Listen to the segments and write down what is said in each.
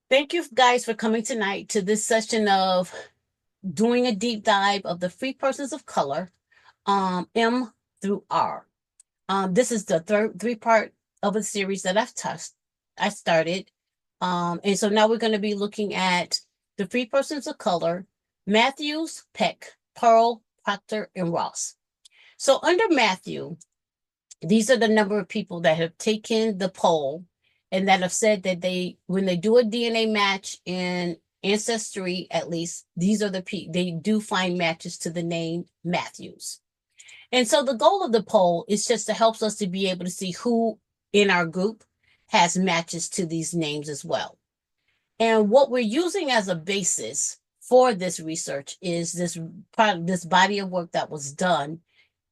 Thank you guys for coming tonight to this session of doing a deep dive of the free persons of color, M through R. This is the third three-part of a series that I started. And so now we're going to be looking at the free persons of color, Matthews, Peck, Pearl, Proctor, and Ross. So under Matthew, these are the number of people that have taken the poll and that have said that when they do a DNA match in Ancestry, at least, these are the people, they do find matches to the name Matthews. And so the goal of the poll is just to help us to be able to see who in our group has matches to these names as well. And what we're using as a basis for this research is this body of work that was done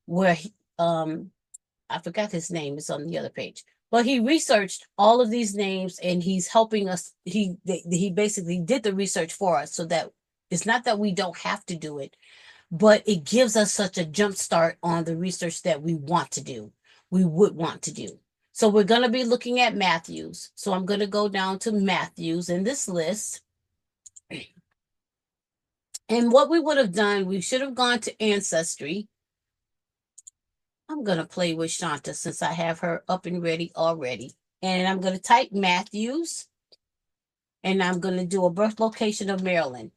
where I forgot his name, it's on the other page. But he researched all of these names and he's helping us. He basically did the research for us so that it's not that we don't have to do it, but it gives us such a jump start on the research that we want to do, we would want to do. So we're going to be looking at Matthews. So I'm going to go down to Matthews in this list. And what we would have done, we should have gone to Ancestry. I'm going to play with Shanta since I have her up and ready already. And I'm going to type Matthews. And I'm going to do a birth location of Maryland.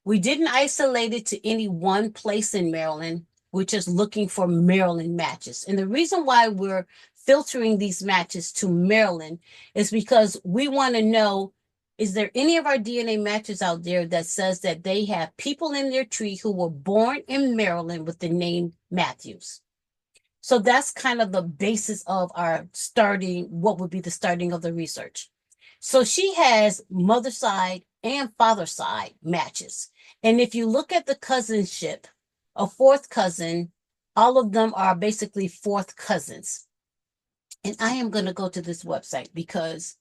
We didn't isolate it to any one place in Maryland. We're just looking for Maryland matches. And the reason why we're filtering these matches to Maryland is because we want to know, is there any of our DNA matches out there that says that they have people in their tree who were born in Maryland with the name Matthews? So that's kind of the basis of our starting, what would be the starting of the research. So she has mother side and father side matches. And if you look at the cousinship, a fourth cousin, all of them are basically fourth cousins. And I am going to go to this website because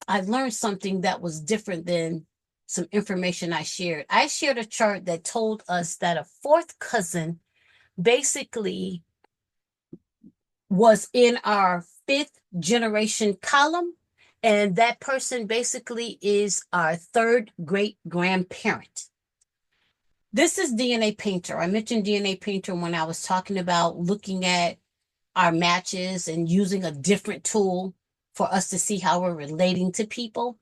I learned something that was different than some information I shared. I shared a chart that told us that a fourth cousin basically was in our fifth generation column. And that person basically is our third great grandparent. This is DNA Painter. I mentioned DNA Painter when I was talking about looking at our matches and using a different tool for us to see how we're relating to people.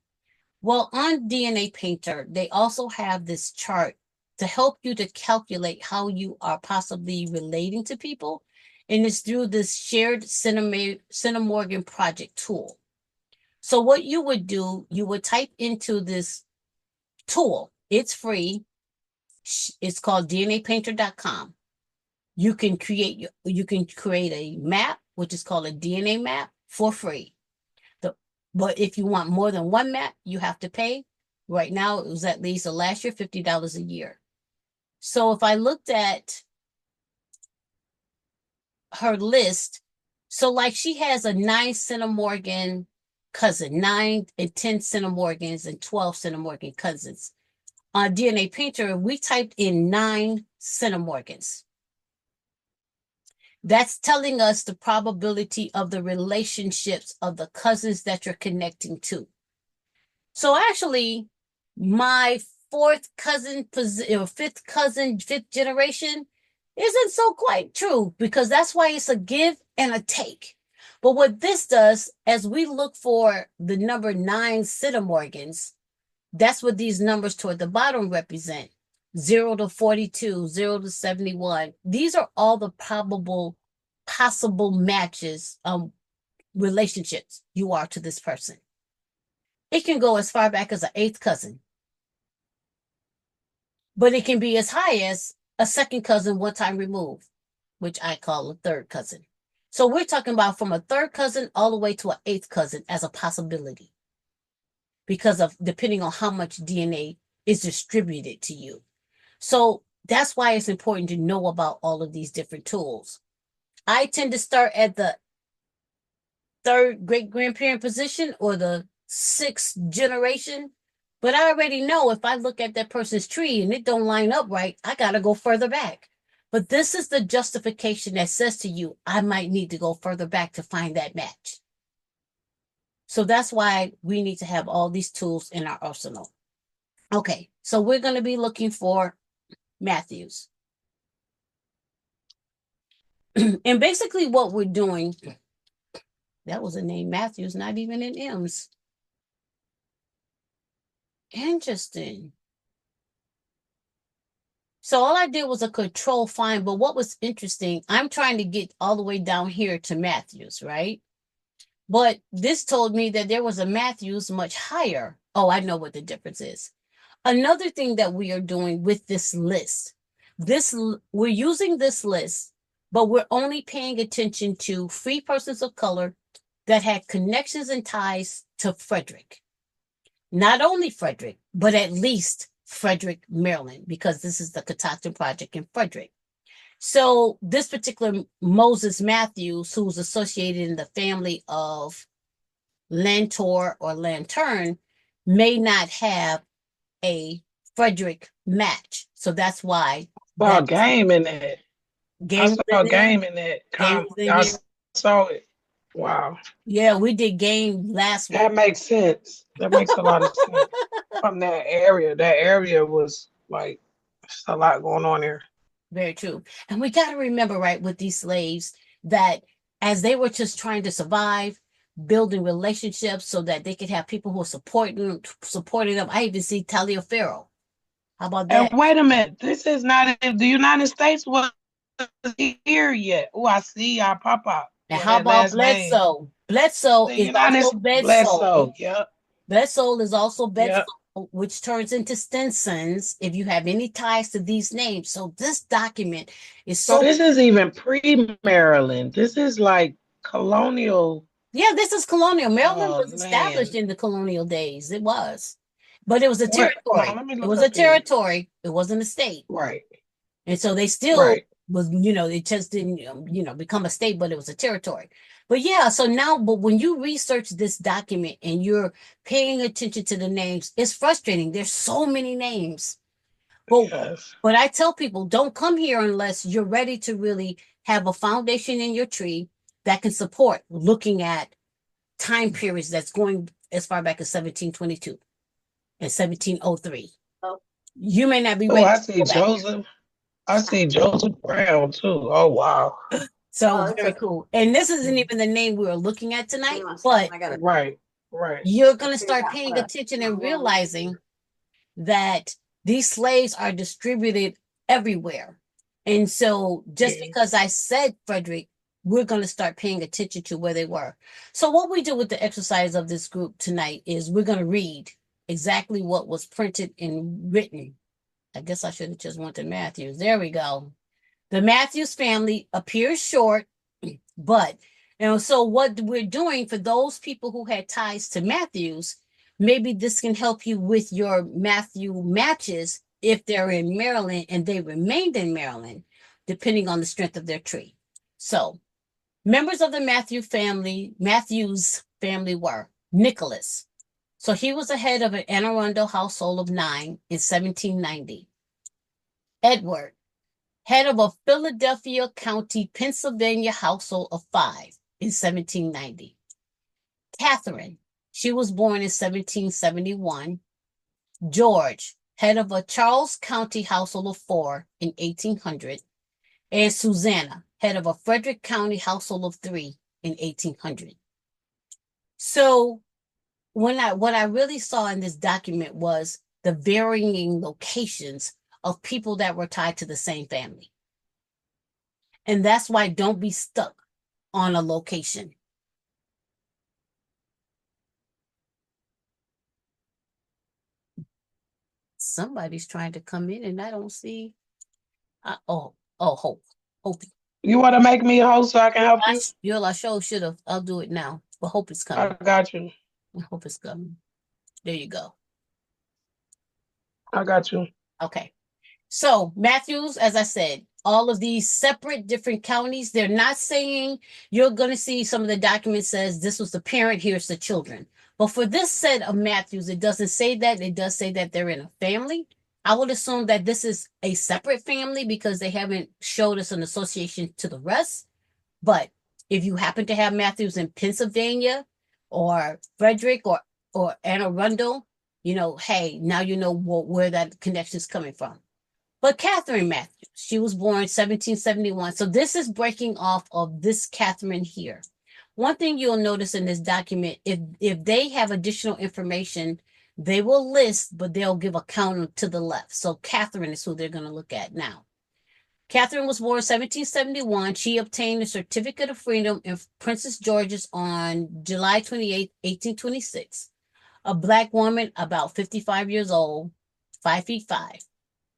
Well, on DNA Painter, they also have this chart to help you to calculate how you are possibly relating to people. And it's through this shared Centimorgan project tool. So what you would do, you would type into this tool. It's free. It's called DNApainter.com. You can create a map, which is called a DNA map for free. But if you want more than one map, you have to pay. Right now, it was at least last year, $50 a year. So if I looked at her list, so like she has a 9 Centimorgan cousin, 9 and 10 Centimorgans and 12 Centimorgan cousins. On DNA Painter, we typed in 9 Centimorgans. That's telling us the probability of the relationships of the cousins that you're connecting to. So actually, my fourth cousin, fifth cousin, fifth generation isn't so quite true because that's why it's a give and a take. But what this does, as we look for the number 9 Centimorgans, that's what these numbers toward the bottom represent. 0 to 42, 0 to 71. These are all the probable possible matches, relationships you are to this person. It can go as far back as an 8th cousin, but it can be as high as a 2nd cousin one time removed, which I call a 3rd cousin. So we're talking about from a 3rd cousin all the way to an 8th cousin as a possibility because of depending on how much DNA is distributed to you. So that's why it's important to know about all of these different tools. I tend to start at the 3rd great grandparent position or the 6th generation, but I already know if I look at that person's tree and it don't line up right, I got to go further back. But this is the justification that says to you, I might need to go further back to find that match. So that's why we need to have all these tools in our arsenal. Okay, so we're going to be looking for Matthews. And basically what we're doing, that was a name, Matthews, not even in M's. Interesting. So all I did was a control find, but what was interesting, I'm trying to get all the way down here to Matthews, right? But this told me that there was a Matthews much higher. Oh, I know what the difference is. Another thing that we are doing with this list, we're using this list, but we're only paying attention to free persons of color that had connections and ties to Frederick. Not only Frederick, but at least Frederick, Maryland, because this is the Catoctin Project in Frederick. So this particular Moses Matthews, who's associated in the family of Lantor or Lantern, may not have a Frederick match. So that's why Saw a that game in that. I game saw was a in there. game in that. Game was in I here. saw it. Wow. Yeah, we did game last week. That makes sense. That makes a lot of sense. From that area. That area was like there's a lot going on there. Very true. And we got to remember, right, with these slaves, that as they were just trying to survive, building relationships so that they could have people who are supporting them. I even see Taliaferro. How about And that? wait a minute, this is not in the United States was here yet. Oh, I see y'all pop up And with how that about last name. Bledsoe? Bledsoe The is United also Bledsoe. Bedsoe. Yep. Bedsoe is also Bedsoe, Yep. which turns into Stinson's if you have any ties to these names. So this document is So so, this is even pre-Maryland. This is like colonial. yeah, this is colonial. Maryland Oh was established man. in the colonial days. It was, but it was a What? Hold on, territory. let me It look was a up here. territory. It wasn't a state. Right. And so they still Right. was, it just didn't, become a state, but it was a territory. But yeah, so now, but when you research this document and you're paying attention to the names, it's frustrating. There's so many names. But Yes. but I tell people, don't come here unless you're ready to really have a foundation in your tree that can support looking at time periods that's going as far back as 1722 and 1703. You may not be Oh, ready I to see go back there. Joseph. I see Joseph Brown too. Oh wow. So very cool. And this isn't even the name we were looking at tonight, but Right. Right. you're going to start paying attention and realizing that these slaves are distributed everywhere. And so just Yeah. because I said Frederick, we're going to start paying attention to where they were. So what we do with the exercise of this group tonight is we're going to read exactly what was printed and written. I guess I should have just went to Matthews. There we go. The Matthews family appears short, but so what we're doing for those people who had ties to Matthews, maybe this can help you with your Matthew matches if they're in Maryland and they remained in Maryland, depending on the strength of their tree. So members of the Matthews family were Nicholas. So he was the head of an Anne Arundel household of 9 in 1790. Edward, head of a Philadelphia County, Pennsylvania household of 5 in 1790. Catherine, she was born in 1771. George, head of a Charles County household of 4 in 1800. And Susanna, head of a Frederick County household of 3 in 1800. So what I really saw in this document was the varying locations of people that were tied to the same family. And that's why don't be stuck on a location. Somebody's trying to come in and I don't see. Hope. Hope. You want to make me a host so I can help you? I sure should have. I'll do it now. But Hope is I coming. got you. Hope is coming. There you go. I got you. Okay. So Matthews, as I said, all of these separate different counties, they're not saying you're going to see some of the documents says this was the parent, here's the children. But for this set of Matthews, it doesn't say that. It does say that they're in a family. I would assume that this is a separate family because they haven't showed us an association to the rest. But if you happen to have Matthews in Pennsylvania, or Frederick or Anne Arundel, hey, now you know where that connection is coming from. But Catherine Matthews, she was born 1771. So this is breaking off of this Catherine here. One thing you'll notice in this document, if they have additional information, they will list, but they'll give a count to the left. So Catherine is who they're going to look at now. Catherine was born 1771. She obtained a certificate of freedom in Princess George's on July 28, 1826. A Black woman, about 55 years old, 5'5",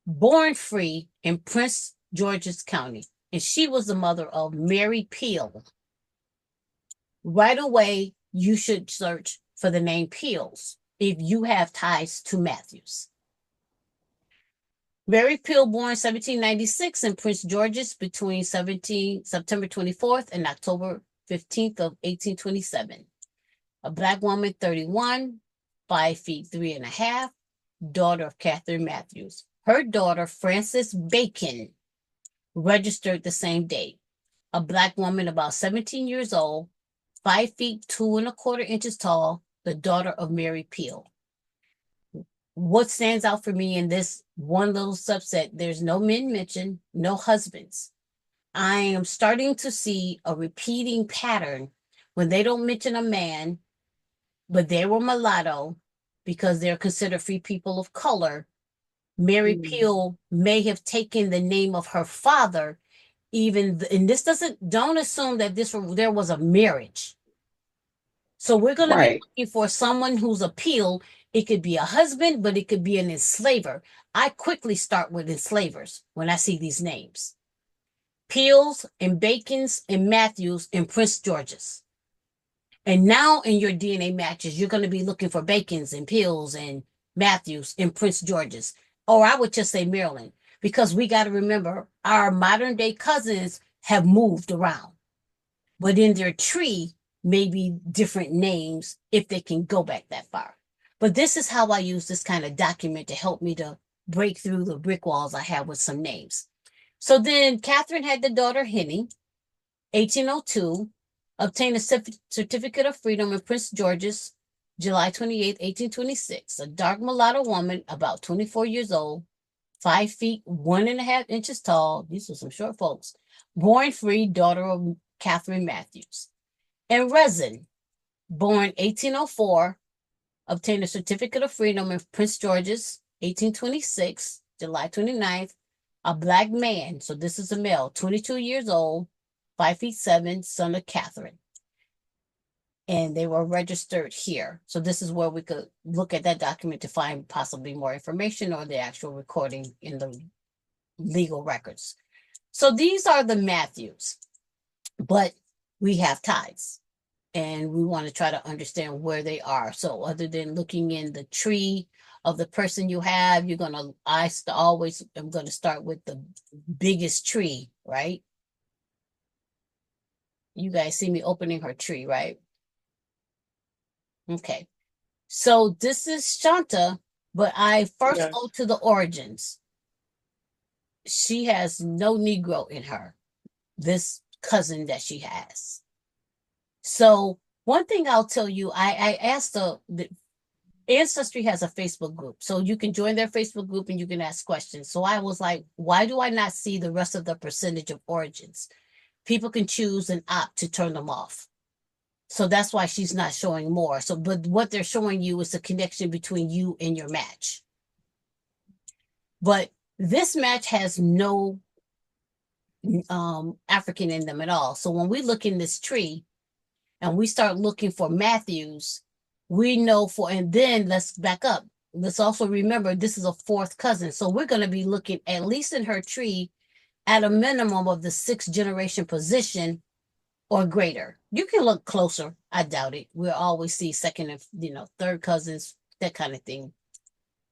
born free in Prince George's County. And she was the mother of Mary Peel. Right away, you should search for the name Peels if you have ties to Matthews. Mary Peel, born 1796 in Prince George's between September 24th and October 15th of 1827. A Black woman, 31, 5'3.5", daughter of Catherine Matthews. Her daughter, Frances Bacon, registered the same day. A Black woman about 17 years old, 5'2.25" tall, the daughter of Mary Peel. What stands out for me in this one little subset, there's no men mentioned, no husbands. I am starting to see a repeating pattern when they don't mention a man, but they were mulatto because they're considered free people of color. Mary Peel may have taken the name of her father, and this don't assume that there was a marriage. So we're going to be looking for someone who's a Peel. It could be a husband, but it could be an enslaver. I quickly start with enslavers when I see these names. Peels and Bacons and Matthews and Prince George's. And now in your DNA matches, you're going to be looking for Bacons and Peels and Matthews and Prince George's. Or I would just say Maryland, because we got to remember our modern day cousins have moved around. But in their tree, maybe different names if they can go back that far. But this is how I use this kind of document to help me to break through the brick walls I have with some names. So then Catherine had the daughter Henny, 1802, obtained a certificate of freedom in Prince George's, July 28, 1826. A dark mulatto woman, about 24 years old, 5'1.5" tall. These are some short folks. Born free, daughter of Catherine Matthews. And Resin, born 1804, obtained a certificate of freedom in Prince George's, 1826, July 29th. A Black man, so this is a male, 22 years old, 5'7", son of Catherine. And they were registered here. So this is where we could look at that document to find possibly more information or the actual recording in the legal records. So these are the Matthews, but we have ties. And we want to try to understand where they are. So other than looking in the tree of the person you have, I always am going to start with the biggest tree, right? You guys see me opening her tree, right? Okay. So this is Shanta, but I first go to the origins. She has no Negro in her, this cousin that she has. So one thing I'll tell you, I asked the Ancestry has a Facebook group, so you can join their Facebook group and you can ask questions. So I was like, why do I not see the rest of the percentage of origins? People can choose and opt to turn them off. So that's why she's not showing more. So, but what they're showing you is the connection between you and your match. But this match has no African in them at all. So when we look in this tree and we start looking for Matthews, we know and then let's back up. Let's also remember this is a fourth cousin. So we're going to be looking, at least in her tree, at a minimum of the 6th generation position or greater. You can look closer. I doubt it. We'll always see second and third cousins, that kind of thing.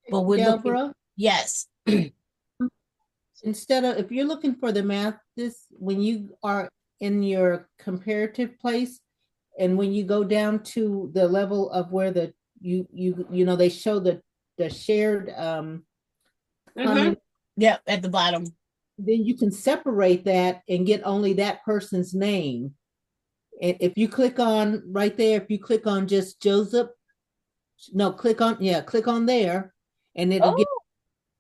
But we're looking. Yes. If you're looking for the math, when you are in your comparative place, and when you go down to the level of where they show the shared yeah, at the bottom. Then you can separate that and get only that person's name. And if you click on right there, if you click on just Joseph, no, click on there, and it'll get, Oh,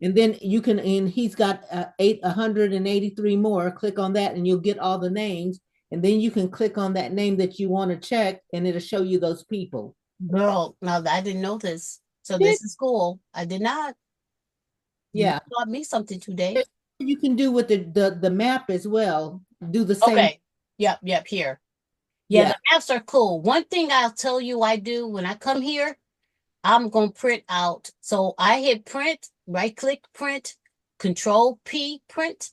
and then you can, and he's got 183 more. Click on that, and you'll get all the names, and then you can click on that name that you want to check, and it'll show you those people. girl, now I didn't know this. So Did- this is cool. I did not. You Yeah, taught me something today. you can do with the map as well. Do the same. Okay. Yep, here. Yeah, Yeah, the maps are cool. One thing I'll tell you I do when I come here, I'm gonna print out. So I hit print, right click print, control P print.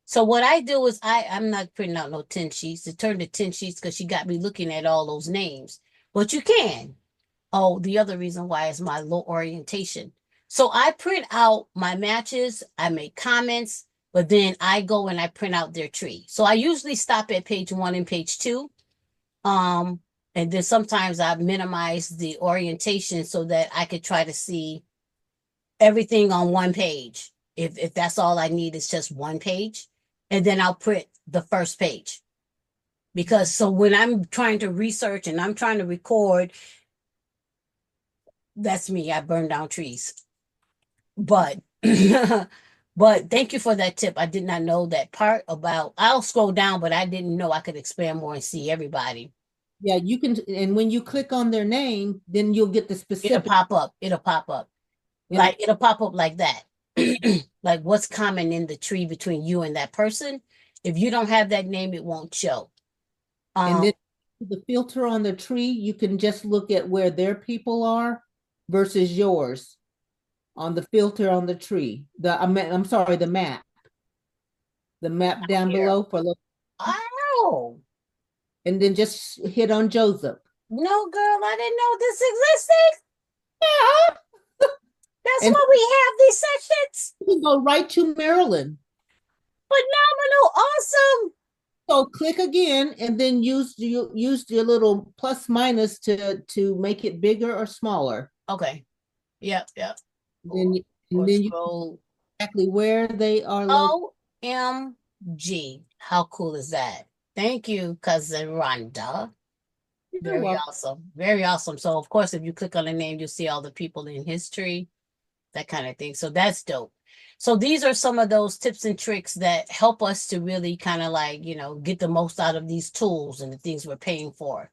So what I do is I'm not printing out no 10 sheets. It turned to 10 sheets because she got me looking at all those names. But you can. Oh, the other reason why is my low orientation. So I print out my matches, I make comments, but then I go and I print out their tree. So I usually stop at page 1 and page 2. Um, and then sometimes I minimize the orientation so that I could try to see everything on one page. If that's all I need is just one page, and then I'll print the first page. Because so when I'm trying to research and I'm trying to record, that's me. I burn down trees. But but thank you for that tip. I did not know that part about I'll scroll down, but I didn't know I could expand more and see everybody. yeah, you can, and when you click on their name, then you'll get the It'll specific. pop up. It'll pop up. It'll, Like it'll pop up like that. Like what's common in the tree between you and that person. If you don't have that name, it won't show. and Um, then the filter on the tree, you can just look at where their people are versus yours on the filter on the tree. I'm sorry, the map down here. below for look, Oh and then just hit on Joseph. no, girl, I didn't know this existed. Yeah, That's and why we have these sessions. you can go right to Maryland. Phenomenal, awesome. So click again, and then use your little plus minus to make it bigger or smaller. Okay. Yep. Then and Or then you scroll. exactly where they are located. OMG. How cool is that? Thank you, cousin Rhonda. You're Very welcome. awesome. Very awesome. So, of course, if you click on the name, you'll see all the people in history, that kind of thing. So, that's dope. So, these are some of those tips and tricks that help us to really kind of like, get the most out of these tools and the things we're paying for.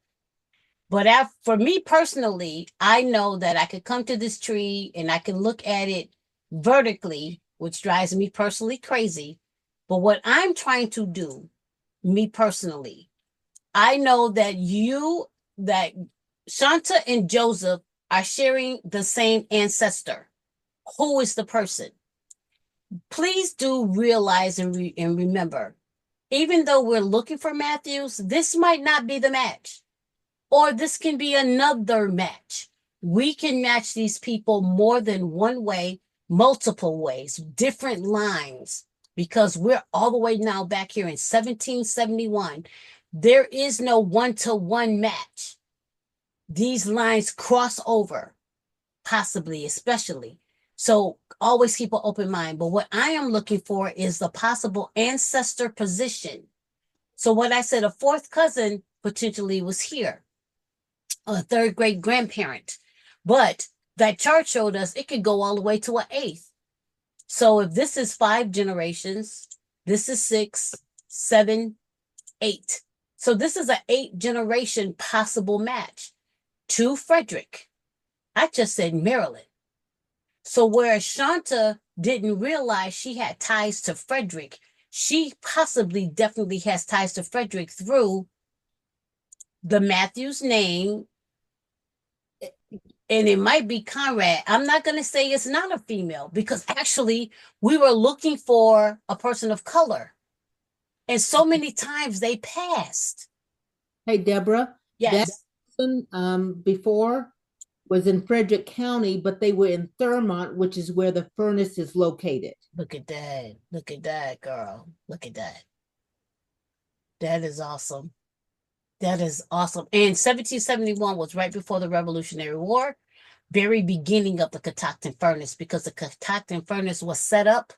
But for me personally, I know that I could come to this tree and I can look at it vertically, which drives me personally crazy. But what I'm trying to do, me personally, I know that Shanta and Joseph are sharing the same ancestor. Who is the person? Please do realize and remember, even though we're looking for Matthews, this might not be the match, or this can be another match. We can match these people more than one way, multiple ways, different lines, because we're all the way now back here in 1771. There is no one-to-one match. These lines cross over, possibly, especially. So always keep an open mind. But what I am looking for is the possible ancestor position. So what I said, a fourth cousin potentially was here, a third great grandparent. But that chart showed us it could go all the way to an eighth. So if this is 5 generations, this is 6, 7, 8. So this is an 8-generation possible match to Frederick. I just said Maryland. So whereas Shanta didn't realize she had ties to Frederick, she possibly definitely has ties to Frederick through the Matthews name, and it might be Conrad. I'm not going to say it's not a female because actually we were looking for a person of color, and so many times they passed. Hey, Deborah, that Yes. person before was in Frederick County, but they were in Thurmont, which is where the furnace is located. Look at that. Look at that, girl. Look at that. That is awesome. That is awesome. And 1771 was right before the Revolutionary War, very beginning of the Catoctin furnace, because the Catoctin furnace was set up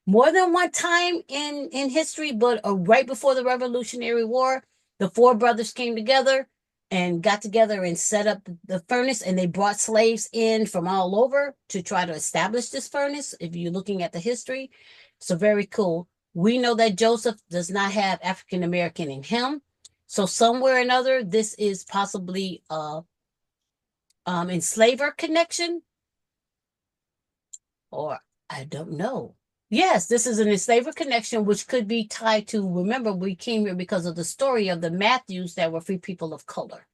more than one time in history, but right before the Revolutionary War, The four brothers came together and got together and set up the furnace, and they brought slaves in from all over to try to establish this furnace. If you're looking at the history, so very cool. We know that Joseph does not have African American in him. So somewhere or another, this is possibly enslaver connection, or I don't know. Yes, this is an enslaver connection, which could be tied to, remember, we came here because of the story of the Matthews that were free people of color.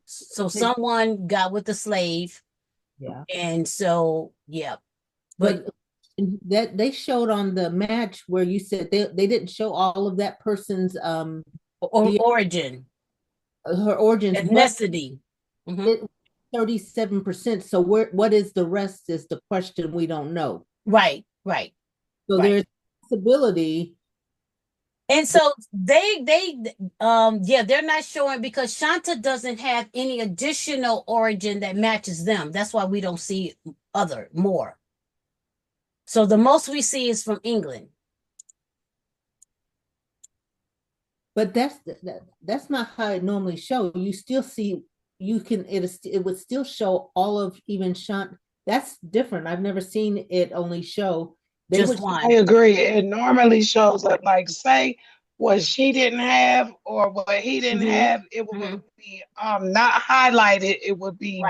So someone got with the slave. Yeah. And so, yeah. But that they showed on the match where you said they didn't show all of that person's origin, her origins, ethnicity. But 37%. So what is the rest is the question we don't know. Right. So there's possibility. And so they're not showing, because Shanta doesn't have any additional origin that matches them. That's why we don't see more. So the most we see is from England. But that's not how it normally shows. You still see, it would still show all of even Shanta. That's different. I've never seen it only show just one. I agree. It normally shows up, like, say what she didn't have or what he didn't have, it would be not highlighted. It would be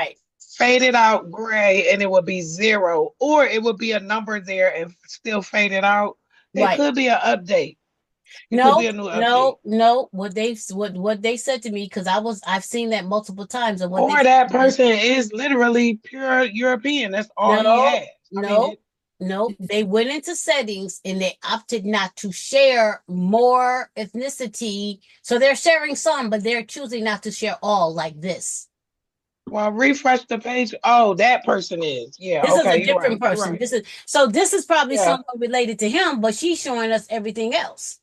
faded out gray, and it would be 0, or it would be a number there and still faded out. It could be an update. No. What they said to me, because I've seen that multiple times, and or that person is literally pure European. That's all he had. No, they went into settings and they opted not to share more ethnicity. So they're sharing some, but they're choosing not to share all, like this. Well, refresh the page. Oh, that person is. Yeah. This is a different person. This is probably someone related to him, but she's showing us everything else.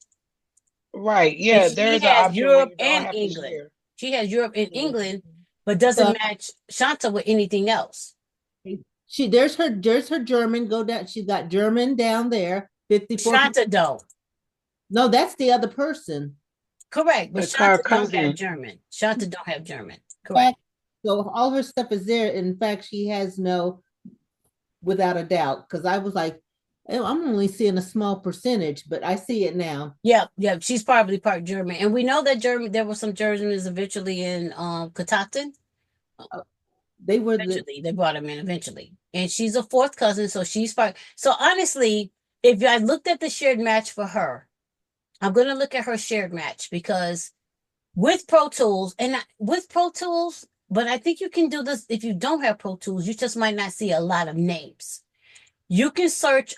Right. Yeah. There's an option Europe and England. She has Europe and England, but doesn't match Shanta with anything else. There's her German. Go down. She's got German down there. 54. Shanta don't. No, that's the other person. Correct, but Shanta don't have German. Shanta don't have German. Correct. So all her stuff is there. In fact, she has no, without a doubt, because I was like, oh, I'm only seeing a small percentage, but I see it now. Yeah. She's probably part German, and we know that there were some Germans eventually in Catoctin. They brought him in eventually, and she's a fourth cousin, so she's part. So honestly, if I looked at the shared match for her, I'm going to look at her shared match, because with Pro Tools, but I think you can do this if you don't have Pro Tools. You just might not see a lot of names. You can search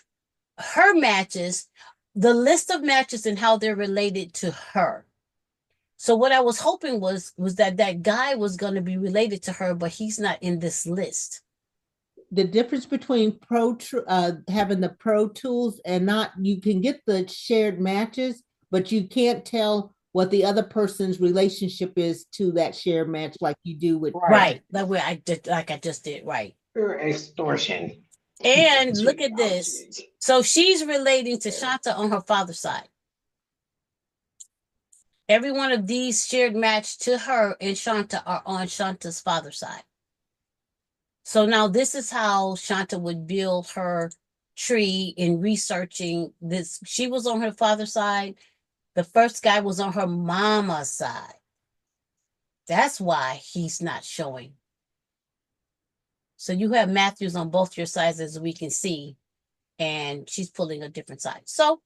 her matches, the list of matches, and how they're related to her. So what I was hoping was that guy was going to be related to her, but he's not in this list. The difference between having the Pro Tools and not, you can get the shared matches, but you can't tell what the other person's relationship is to that shared match, like you do with that way I just did pure extortion. And look at this. So she's relating to Shanta on her father's side. Every one of these shared match to her and Shanta are on Shanta's father's side. So now this is how Shanta would build her tree in researching this. She was on her father's side. The first guy was on her mama's side. That's why he's not showing. So you have Matthews on both your sides, as we can see, and she's pulling a different side. So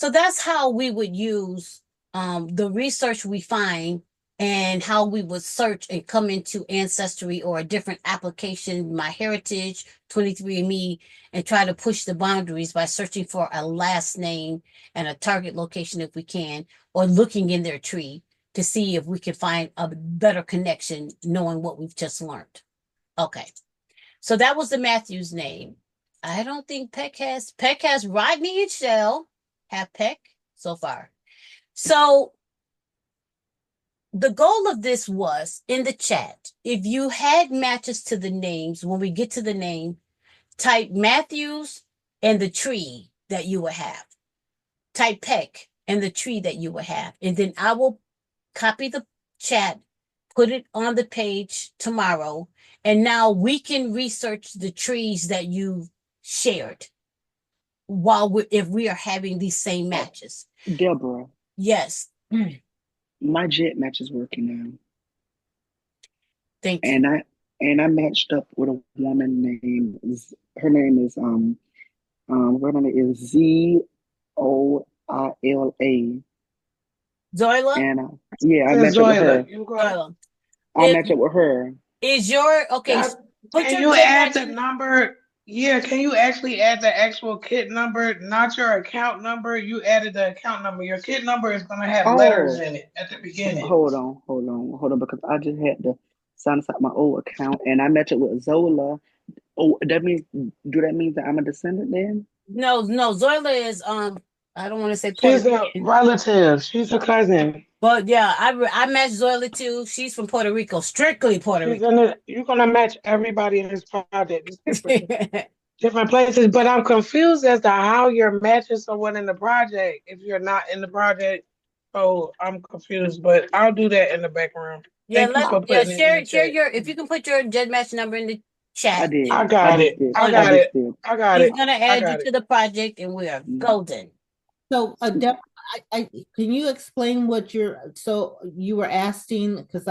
that's how we would use the research we find, and how we would search and come into Ancestry or a different application, MyHeritage, 23andMe, and try to push the boundaries by searching for a last name and a target location if we can, or looking in their tree to see if we can find a better connection, knowing what we've just learned. Okay. So that was the Matthews name. I don't think Peck has Rodney and Shell have Peck so far. So the goal of this was in the chat, if you had matches to the names, when we get to the name, type Matthews and the tree that you will have. Type Peck and the tree that you will have. And then I will copy the chat, put it on the page tomorrow, and now we can research the trees that you shared if we are having these same matches. Deborah. Yes. My jet match is working now. Thank you. And I matched up with a woman named, her name is what her name is, Zoila. Zoila? And yeah, I matched up with her. Zoila. I matched up with her. Is your can you add the number? Yeah, can you actually add the actual kit number, not your account number? You added the account number. Your kit number is gonna have letters in it at the beginning. Hold on, because I just had to sign aside my old account and I matched up with Zola. Oh, do that mean that I'm a descendant then? No, Zoila is I don't want to say she's a relative. She's a cousin. But yeah, I matched Zoila too. She's from Puerto Rico, strictly Puerto Rico. You're gonna match everybody in this project. It's different places, but I'm confused as to how you're matching someone in the project if you're not in the project. So I'm confused, but I'll do that in the background. Yeah, share your if you can put your jet match number in the chat. I did. I got it. He's gonna add you to the project, and we are golden. So, can you explain what you were asking? Because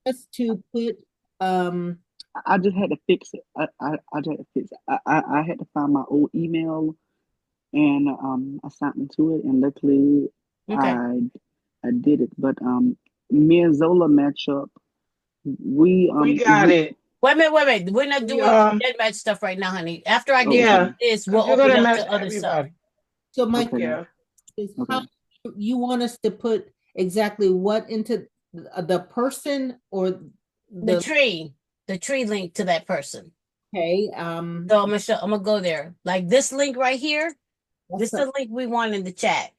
just to put I just had to fix it. I just had to fix it. I had to find my old email and I signed into it, and luckily I did it. But me and Zola match up. We got it. Wait a minute. We're not doing dead match stuff right now, honey. After I get this, we'll open up to other stuff. So my question is how you want us to put exactly what into the person or the tree link to that person. Okay. So I'm gonna go there. Like this link right here. This is the link we want in the chat.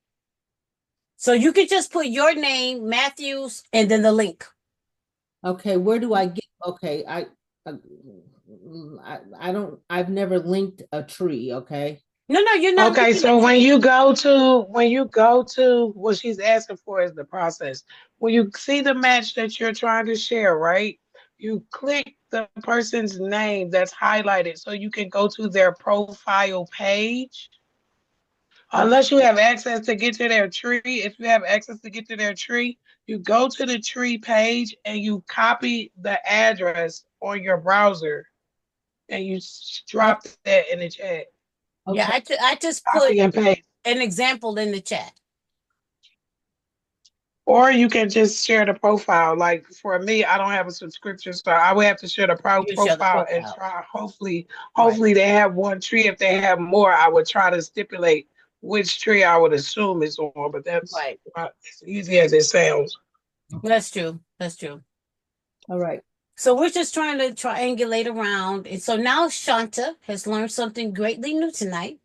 So you can just put your name, Matthews, and then the link. Okay, where do I get? Okay, I've never linked a tree. Okay. No, you're not. Okay, so when you go to what she's asking for is the process. When you see the match that you're trying to share, right? You click the person's name that's highlighted so you can go to their profile page. Unless you have access to get to their tree, if you have access to get to their tree, you go to the tree page and you copy the address on your browser and you drop that in the chat. Okay. Yeah, I just put an example in the chat. Or you can just share the profile. Like for me, I don't have a subscription, so I would have to share the profile and try. Hopefully they have one tree. If they have more, I would try to stipulate which tree I would assume is on. But that's not as easy as it sounds. That's true. All right. So we're just trying to triangulate around. And so now Shanta has learned something greatly new tonight.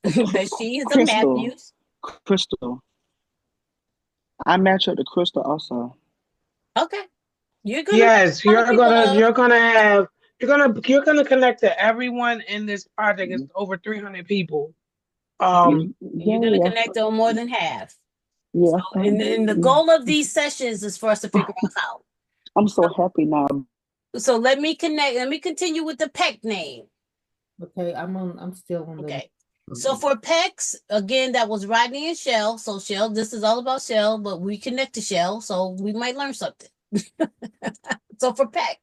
That she is a Matthews. Crystal. I match up to Crystal also. Okay. You're gonna connect to everyone in this project. It's over 300 people. You're gonna connect on more than half. Yeah. So, and the goal of these sessions is for us to figure out how. I'm so happy now. So let me continue with the PEC name. Okay, I'm still on. Okay. So for PECs, again, that was Rodney and Shell. So Shell, this is all about Shell, but we connect to Shell, so we might learn something. So for PEC.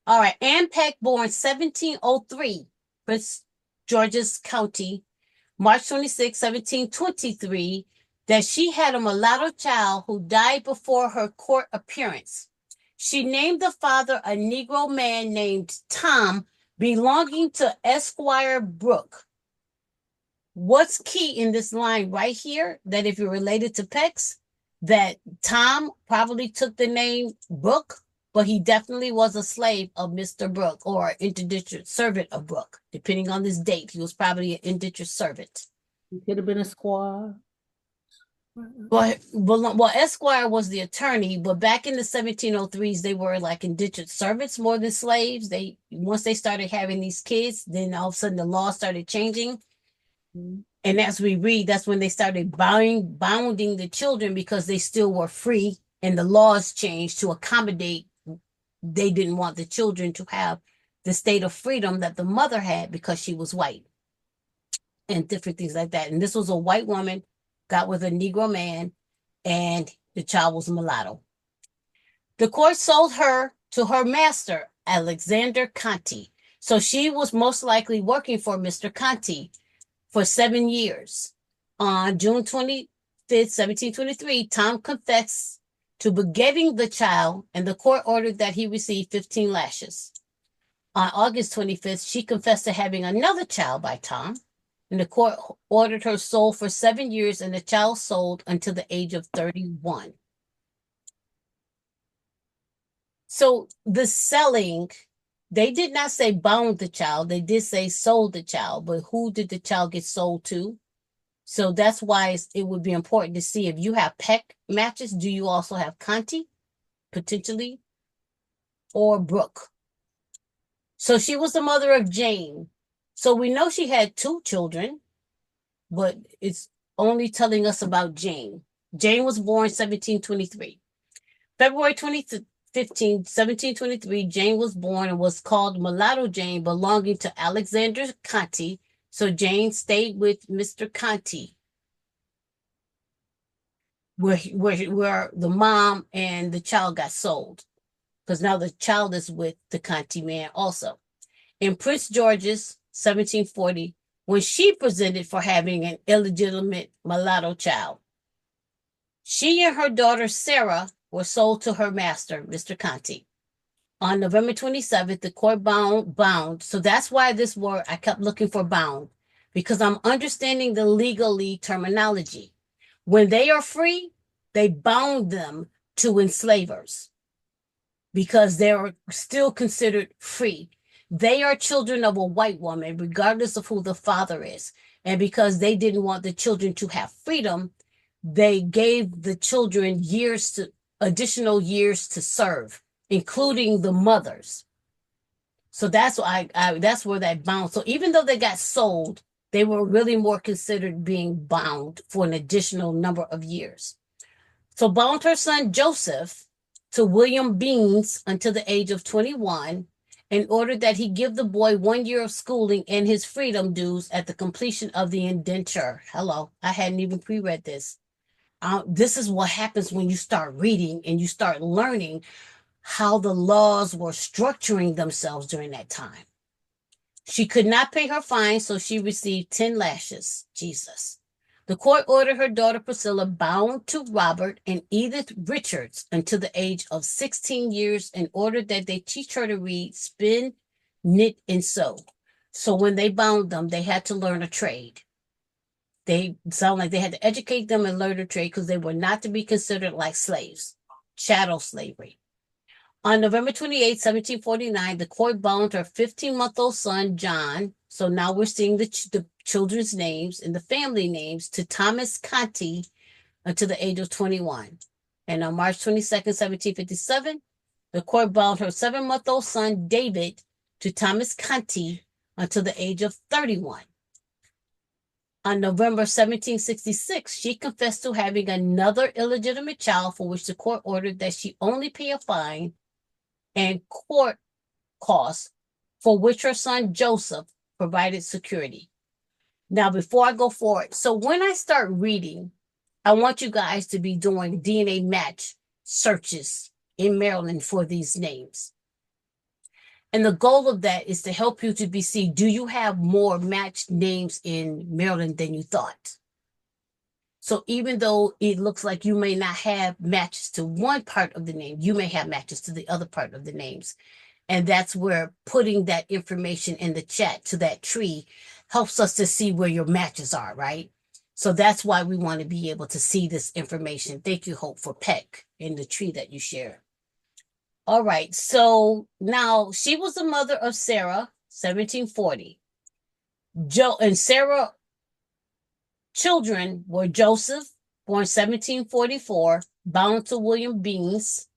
All right, Ann Peck, born 1703, Prince George's County, March 26, 1723, that she had a mulatto child who died before her court appearance. She named the father a Negro man named Tom, belonging to Esquire Brooke. What's key in this line right here, that if you're related to Pex, that Tom probably took the name Brooke, but he definitely was a slave of Mr. Brooke or indentured servant of Brooke. Depending on this date, he was probably an indentured servant. He could have been a squaw. Well, Esquire was the attorney, but back in the 1703s, they were like indentured servants more than slaves. Once they started having these kids, then all of a sudden the law started changing. And as we read, that's when they started bounding the children because they still were free, and the laws changed to accommodate. They didn't want the children to have the state of freedom that the mother had because she was white and different things like that. And this was a white woman, got with a Negro man, and the child was mulatto. The court sold her to her master, Alexander Conti. So she was most likely working for Mr. Conti for 7 years. On June 25th, 1723, Tom confessed to begetting the child, and the court ordered that he receive 15 lashes. On August 25th, she confessed to having another child by Tom, and the court ordered her sold for 7 years, and the child sold until the age of 31. So the selling, they did not say bound the child. They did say sold the child, but who did the child get sold to? So that's why it would be important to see if you have PEC matches, do you also have Conti, potentially, or Brooke? So she was the mother of Jane. So we know she had 2 children, but it's only telling us about Jane. Jane was born 1723. February 15, 1723, Jane was born and was called Mulatto Jane, belonging to Alexander Conti. So Jane stayed with Mr. Conti, where the mom and the child got sold, because now the child is with the Conti man also. In Prince George's 1740, when she presented for having an illegitimate mulatto child, she and her daughter Sarah were sold to her master, Mr. Conti. On November 27th, the court bound. So that's why this word, I kept looking for bound, because I'm understanding the legally terminology. When they are free, they bound them to enslavers because they're still considered free. They are children of a white woman, regardless of who the father is. And because they didn't want the children to have freedom, they gave the children additional years to serve, including the mothers. So that's why that's where that bound. So even though they got sold, they were really more considered being bound for an additional number of years. So bound her son Joseph to William Beans until the age of 21, in order that he give the boy 1 year of schooling and his freedom dues at the completion of the indenture. Hello, I hadn't even pre-read this. This is what happens when you start reading and you start learning how the laws were structuring themselves during that time. She could not pay her fine, so she received 10 lashes. Jesus. The court ordered her daughter Priscilla bound to Robert and Edith Richards until the age of 16 years in order that they teach her to read, spin, knit, and sew. So when they bound them, they had to learn a trade. They sound like they had to educate them and learn a trade because they were not to be considered like slaves, chattel slavery. On November 28, 1749, the court bound her 15-month-old son, John. So now we're seeing the children's names and the family names to Thomas Conti until the age of 21. And on March 22nd, 1757, the court bound her 7-month-old son, David, to Thomas Conti until the age of 31. On November 1766, she confessed to having another illegitimate child for which the court ordered that she only pay a fine and court costs, for which her son Joseph provided security. Now, before I go forward, so when I start reading, I want you guys to be doing DNA match searches in Maryland for these names. And the goal of that is to help you to see, do you have more matched names in Maryland than you thought? So even though it looks like you may not have matches to one part of the name, you may have matches to the other part of the names. And that's where putting that information in the chat to that tree helps us to see where your matches are, right? So that's why we want to be able to see this information. Thank you, Hope, for Peck in the tree that you share. All right, so now she was the mother of Sarah, 1740. Joe and Sarah children were Joseph, born 1744, bound to William Beans.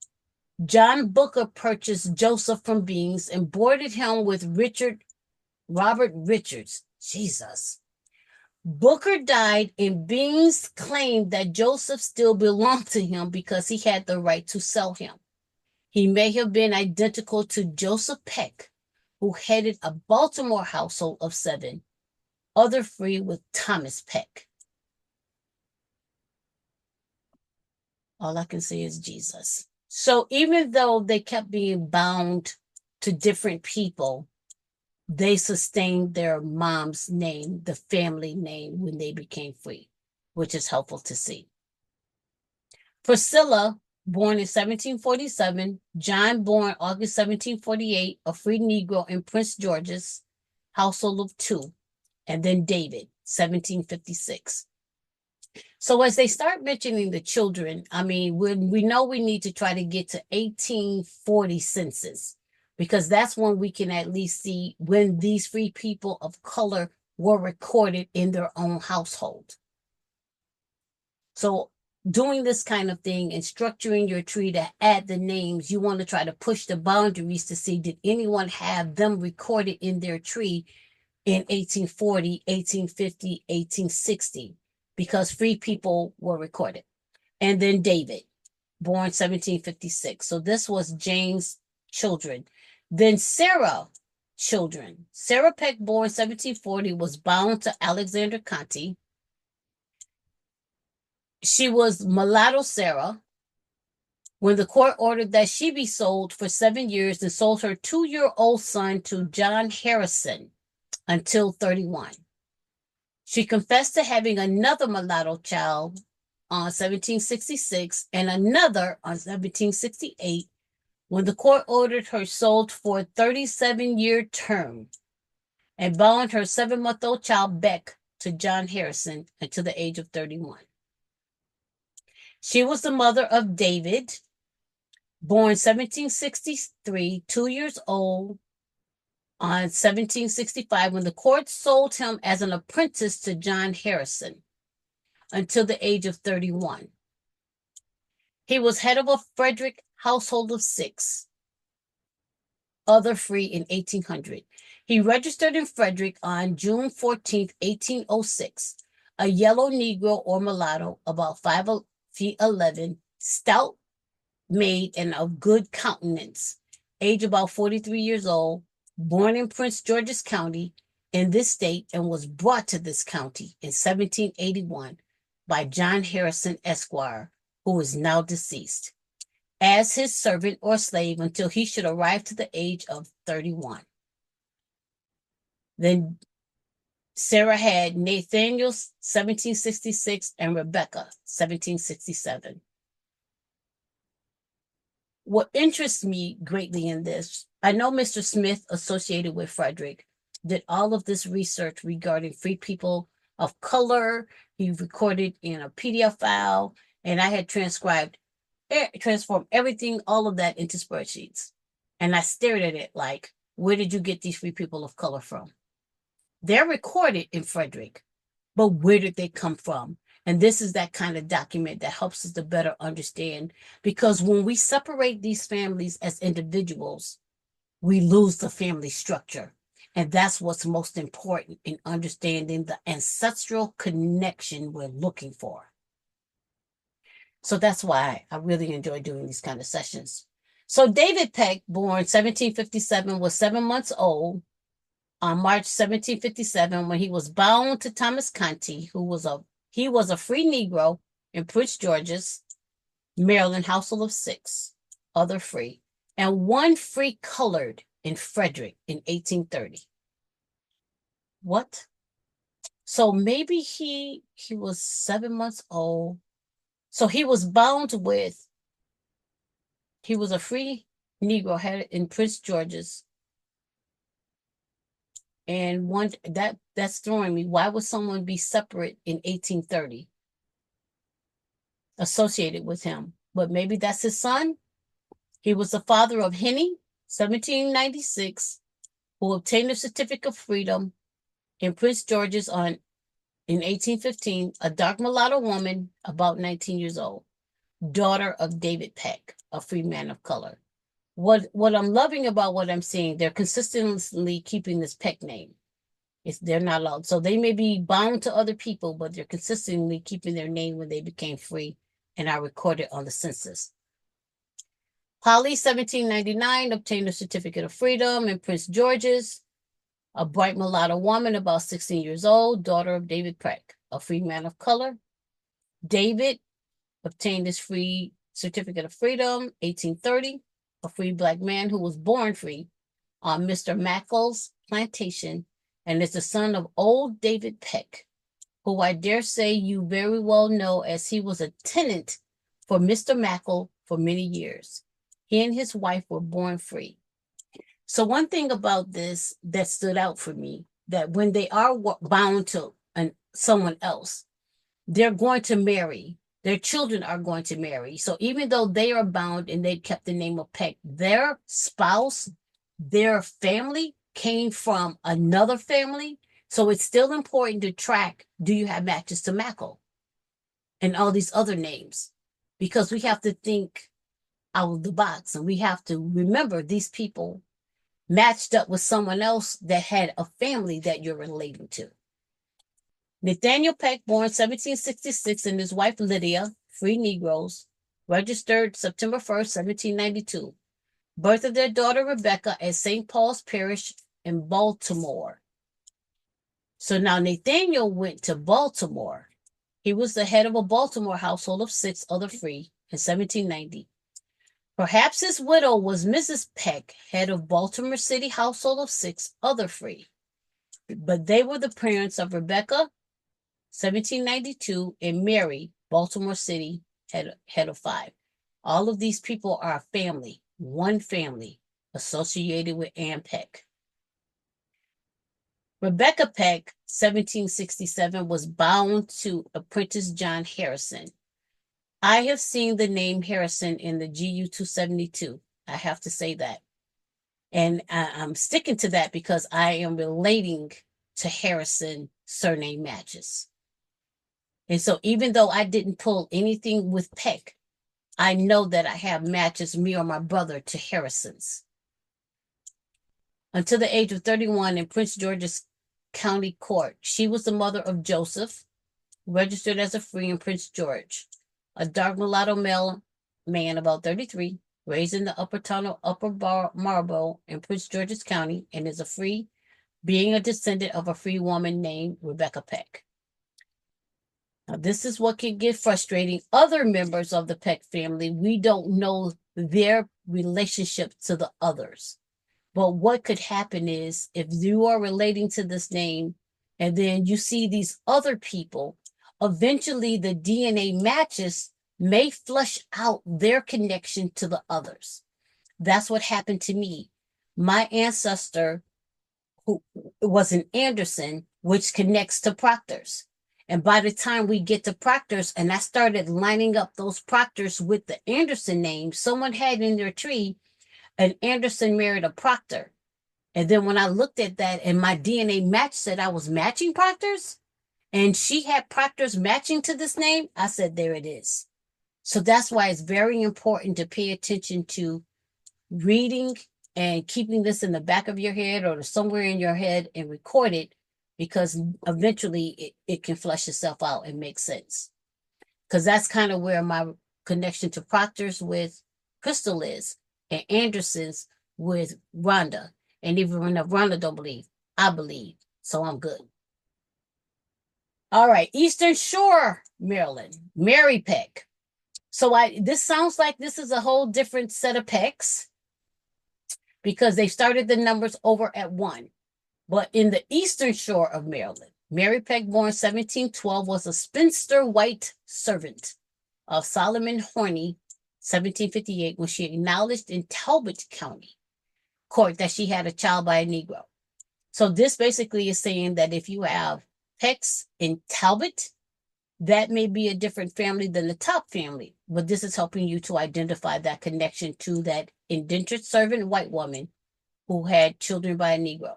John Booker purchased Joseph from Beans and boarded him with Robert Richards, Jesus, Booker died, and Beans claimed that Joseph still belonged to him because he had the right to sell him. He may have been identical to Joseph Peck, who headed a Baltimore household of 7, other free with Thomas Peck. All I can say is Jesus. So even though they kept being bound to different people, they sustained their mom's name, the family name, when they became free, which is helpful to see. Priscilla, born in 1747, John, born August 1748, a free Negro in Prince George's household of 2, and then David, 1756. So as they start mentioning the children, I mean, we know we need to try to get to 1840 census, because that's when we can at least see when these free people of color were recorded in their own household. So doing this kind of thing and structuring your tree to add the names, you want to try to push the boundaries to see, did anyone have them recorded in their tree in 1840, 1850, 1860, because free people were recorded. And then David, born 1756. So this was James' children. Then Sarah, children. Sarah Peck, born 1740, was bound to Alexander County. She was mulatto Sarah when the court ordered that she be sold for 7 years, and sold her 2-year-old son to John Harrison until 31. She confessed to having another mulatto child on 1766 and another on 1768, when the court ordered her sold for a 37-year term, and bound her 7-month-old child Beck to John Harrison until the age of 31. She was the mother of David, born 1763, 2 years old on 1765, when the court sold him as an apprentice to John Harrison until the age of 31. He was head of a Frederick household of 6, other free in 1800. He registered in Frederick on June 14, 1806, a yellow Negro or mulatto, about 5 feet 11, stout made and of good countenance, age about 43 years old, born in Prince George's County in this state, and was brought to this county in 1781 by John Harrison, Esquire, who is now deceased, as his servant or slave until he should arrive to the age of 31. Then Sarah had Nathaniel, 1766, and Rebecca, 1767. What interests me greatly in this, I know Mr. Smith, associated with Frederick, did all of this research regarding free people of color. He recorded in a PDF file, and I had transformed everything, all of that, into spreadsheets. And I stared at it like, where did you get these free people of color from? They're recorded in Frederick, but where did they come from? And this is that kind of document that helps us to better understand, because when we separate these families as individuals, we lose the family structure. And that's what's most important in understanding the ancestral connection we're looking for. So that's why I really enjoy doing these kind of sessions. So David Peck, born 1757, was 7 months old on March 1757 when he was bound to Thomas County, he was a free Negro in Prince George's, Maryland, household of 6, other free, and 1 free colored in Frederick in 1830. What? So maybe he was 7 months old. So he was bound with, he was a free Negro headed in Prince George's. And that's throwing me. Why would someone be separate in 1830 associated with him? But maybe that's his son. He was the father of Henny, 1796, who obtained a certificate of freedom in Prince George's in 1815, a dark mulatto woman about 19 years old, daughter of David Peck, a free man of color. What I'm loving about what I'm seeing, they're consistently keeping this Peck name. They're not allowed. So they may be bound to other people, but they're consistently keeping their name when they became free and are recorded on the census. Polly, 1799, obtained a certificate of freedom in Prince George's. A bright mulatto woman, about 16 years old, daughter of David Peck, a free man of color. David obtained his free certificate of freedom, 1830, a free black man who was born free on Mr. Mackle's plantation, and is the son of old David Peck, who I dare say you very well know, as he was a tenant for Mr. Mackle for many years. He and his wife were born free. So one thing about this that stood out for me, that when they are bound to someone else, they're going to marry. Their children are going to marry. So even though they are bound and they kept the name of Peck, their spouse, their family came from another family. So it's still important to track, do you have matches to Mackle and all these other names? Because we have to think out of the box, and we have to remember these people matched up with someone else that had a family that you're relating to. Nathaniel Peck, born 1766, and his wife Lydia, free Negroes, registered September 1st, 1792. Birth of their daughter Rebecca at St. Paul's Parish in Baltimore. So now Nathaniel went to Baltimore. He was the head of a Baltimore household of 6 other free in 1790. Perhaps his widow was Mrs. Peck, head of Baltimore City household of 6 other free. But they were the parents of Rebecca, 1792, and Mary, Baltimore City, head of 5. All of these people are a family, one family, associated with Ann Peck. Rebecca Peck, 1767, was bound to apprentice John Harrison. I have seen the name Harrison in the GU 272. I have to say that. And I'm sticking to that because I am relating to Harrison surname matches. And so even though I didn't pull anything with Peck, I know that I have matches, me or my brother, to Harrison's. Until the age of 31 in Prince George's County Court, she was the mother of Joseph, registered as a free in Prince George. A dark mulatto man, about 33, raised in the upper town of Upper Marlboro in Prince George's County, and is a free, being a descendant of a free woman named Rebecca Peck. Now, this is what can get frustrating. Other members of the Peck family, we don't know their relationship to the others. But what could happen is, if you are relating to this name, and then you see these other people, eventually the DNA matches may flush out their connection to the others. That's what happened to me. My ancestor, who was an Anderson, which connects to Proctors. And by the time we get to Proctors, and I started lining up those Proctors with the Anderson name, someone had in their tree, an Anderson married a Proctor. And then when I looked at that and my DNA match said I was matching Proctors, and she had Proctors matching to this name, I said, there it is. So that's why it's very important to pay attention to reading and keeping this in the back of your head or somewhere in your head and record it, because eventually it can flush itself out and make sense. Because that's kind of where my connection to Proctors with Crystal is, and Anderson's with Rhonda. And even when Rhonda don't believe, I believe. So I'm good. All right, Eastern Shore, Maryland, Mary Peck. So this sounds like this is a whole different set of Pecks, because they started the numbers over at 1. But in the Eastern Shore of Maryland, Mary Peck, born 1712, was a spinster white servant of Solomon Horney, 1758, when she acknowledged in Talbot County Court that she had a child by a Negro. So this basically is saying that if you have Pecks in Talbot, that may be a different family than the top family, but this is helping you to identify that connection to that indentured servant white woman who had children by a Negro.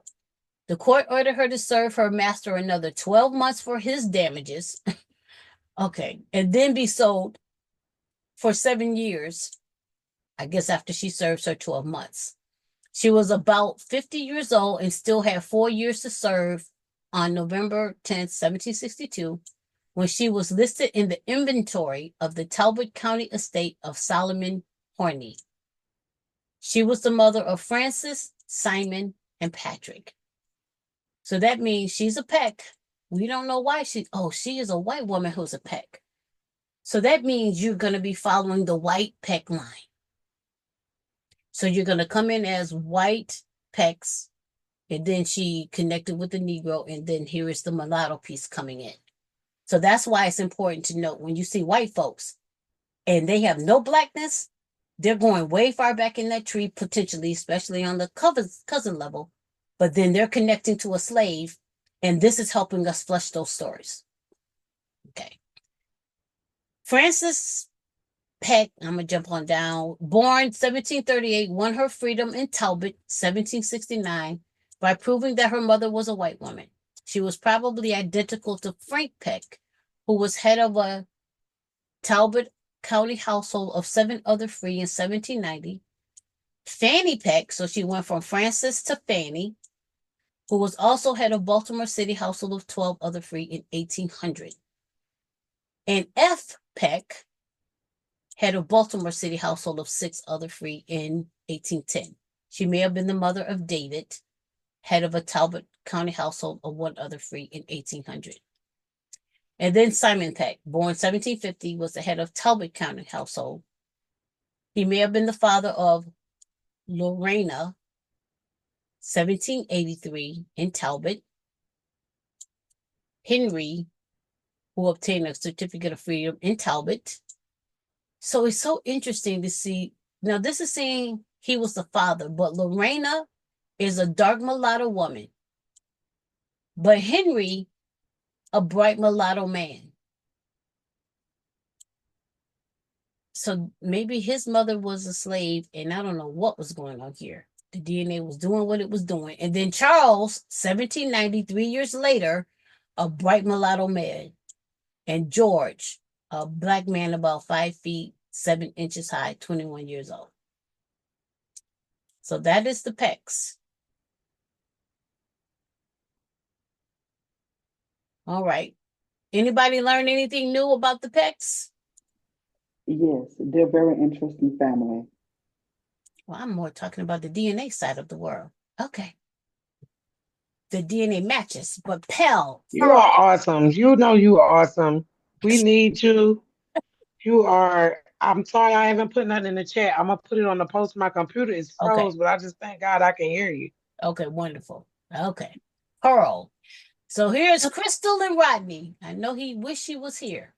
The court ordered her to serve her master another 12 months for his damages, okay, and then be sold for 7 years, I guess after she serves her 12 months. She was about 50 years old and still had 4 years to serve on November 10th, 1762, when she was listed in the inventory of the Talbot County estate of Solomon Horney. She was the mother of Francis, Simon, and Patrick. So that means she's a Peck. We don't know why she is a white woman who's a Peck. So that means you're going to be following the white Peck line. So you're going to come in as white Pecks, and then she connected with the Negro, and then here is the mulatto piece coming in. So that's why it's important to note when you see white folks and they have no blackness, they're going way far back in that tree, potentially, especially on the cousin level, but then they're connecting to a slave, and this is helping us flush those stories. Okay. Frances Peck, I'm going to jump on down, born 1738, won her freedom in Talbot, 1769, by proving that her mother was a white woman. She was probably identical to Frank Peck, who was head of a Talbot County household of 7 other free in 1790. Fanny Peck, so she went from Frances to Fanny, who was also head of Baltimore City household of 12 other free in 1800. And F. Peck, head of Baltimore City household of 6 other free in 1810. She may have been the mother of David, head of a Talbot County household of 1 other free in 1800. And then Simon Peck, born 1750, was the head of Talbot County household. He may have been the father of Lorena, 1783, in Talbot. Henry, who obtained a certificate of freedom in Talbot. So it's so interesting to see. Now, this is saying he was the father, but Lorena is a dark mulatto woman. But Henry, a bright mulatto man. So maybe his mother was a slave, and I don't know what was going on here. The DNA was doing what it was doing. And then Charles, 1793 years later, a bright mulatto man. And George, a black man about 5 feet, 7 inches high, 21 years old. So that is the Pecks. All right. Anybody learn anything new about the Pecks? Yes, they're a very interesting family. Well, I'm more talking about the DNA side of the world. Okay. The DNA matches, but Pell. You are awesome. You know you are awesome. We need you. You are. I'm sorry I haven't put nothing in the chat. I'm gonna put it on the post. My computer is froze, Okay. but I just thank God I can hear you. Okay, wonderful. Okay. Pearl. So here's Crystal and Rodney. I know he wish he was here.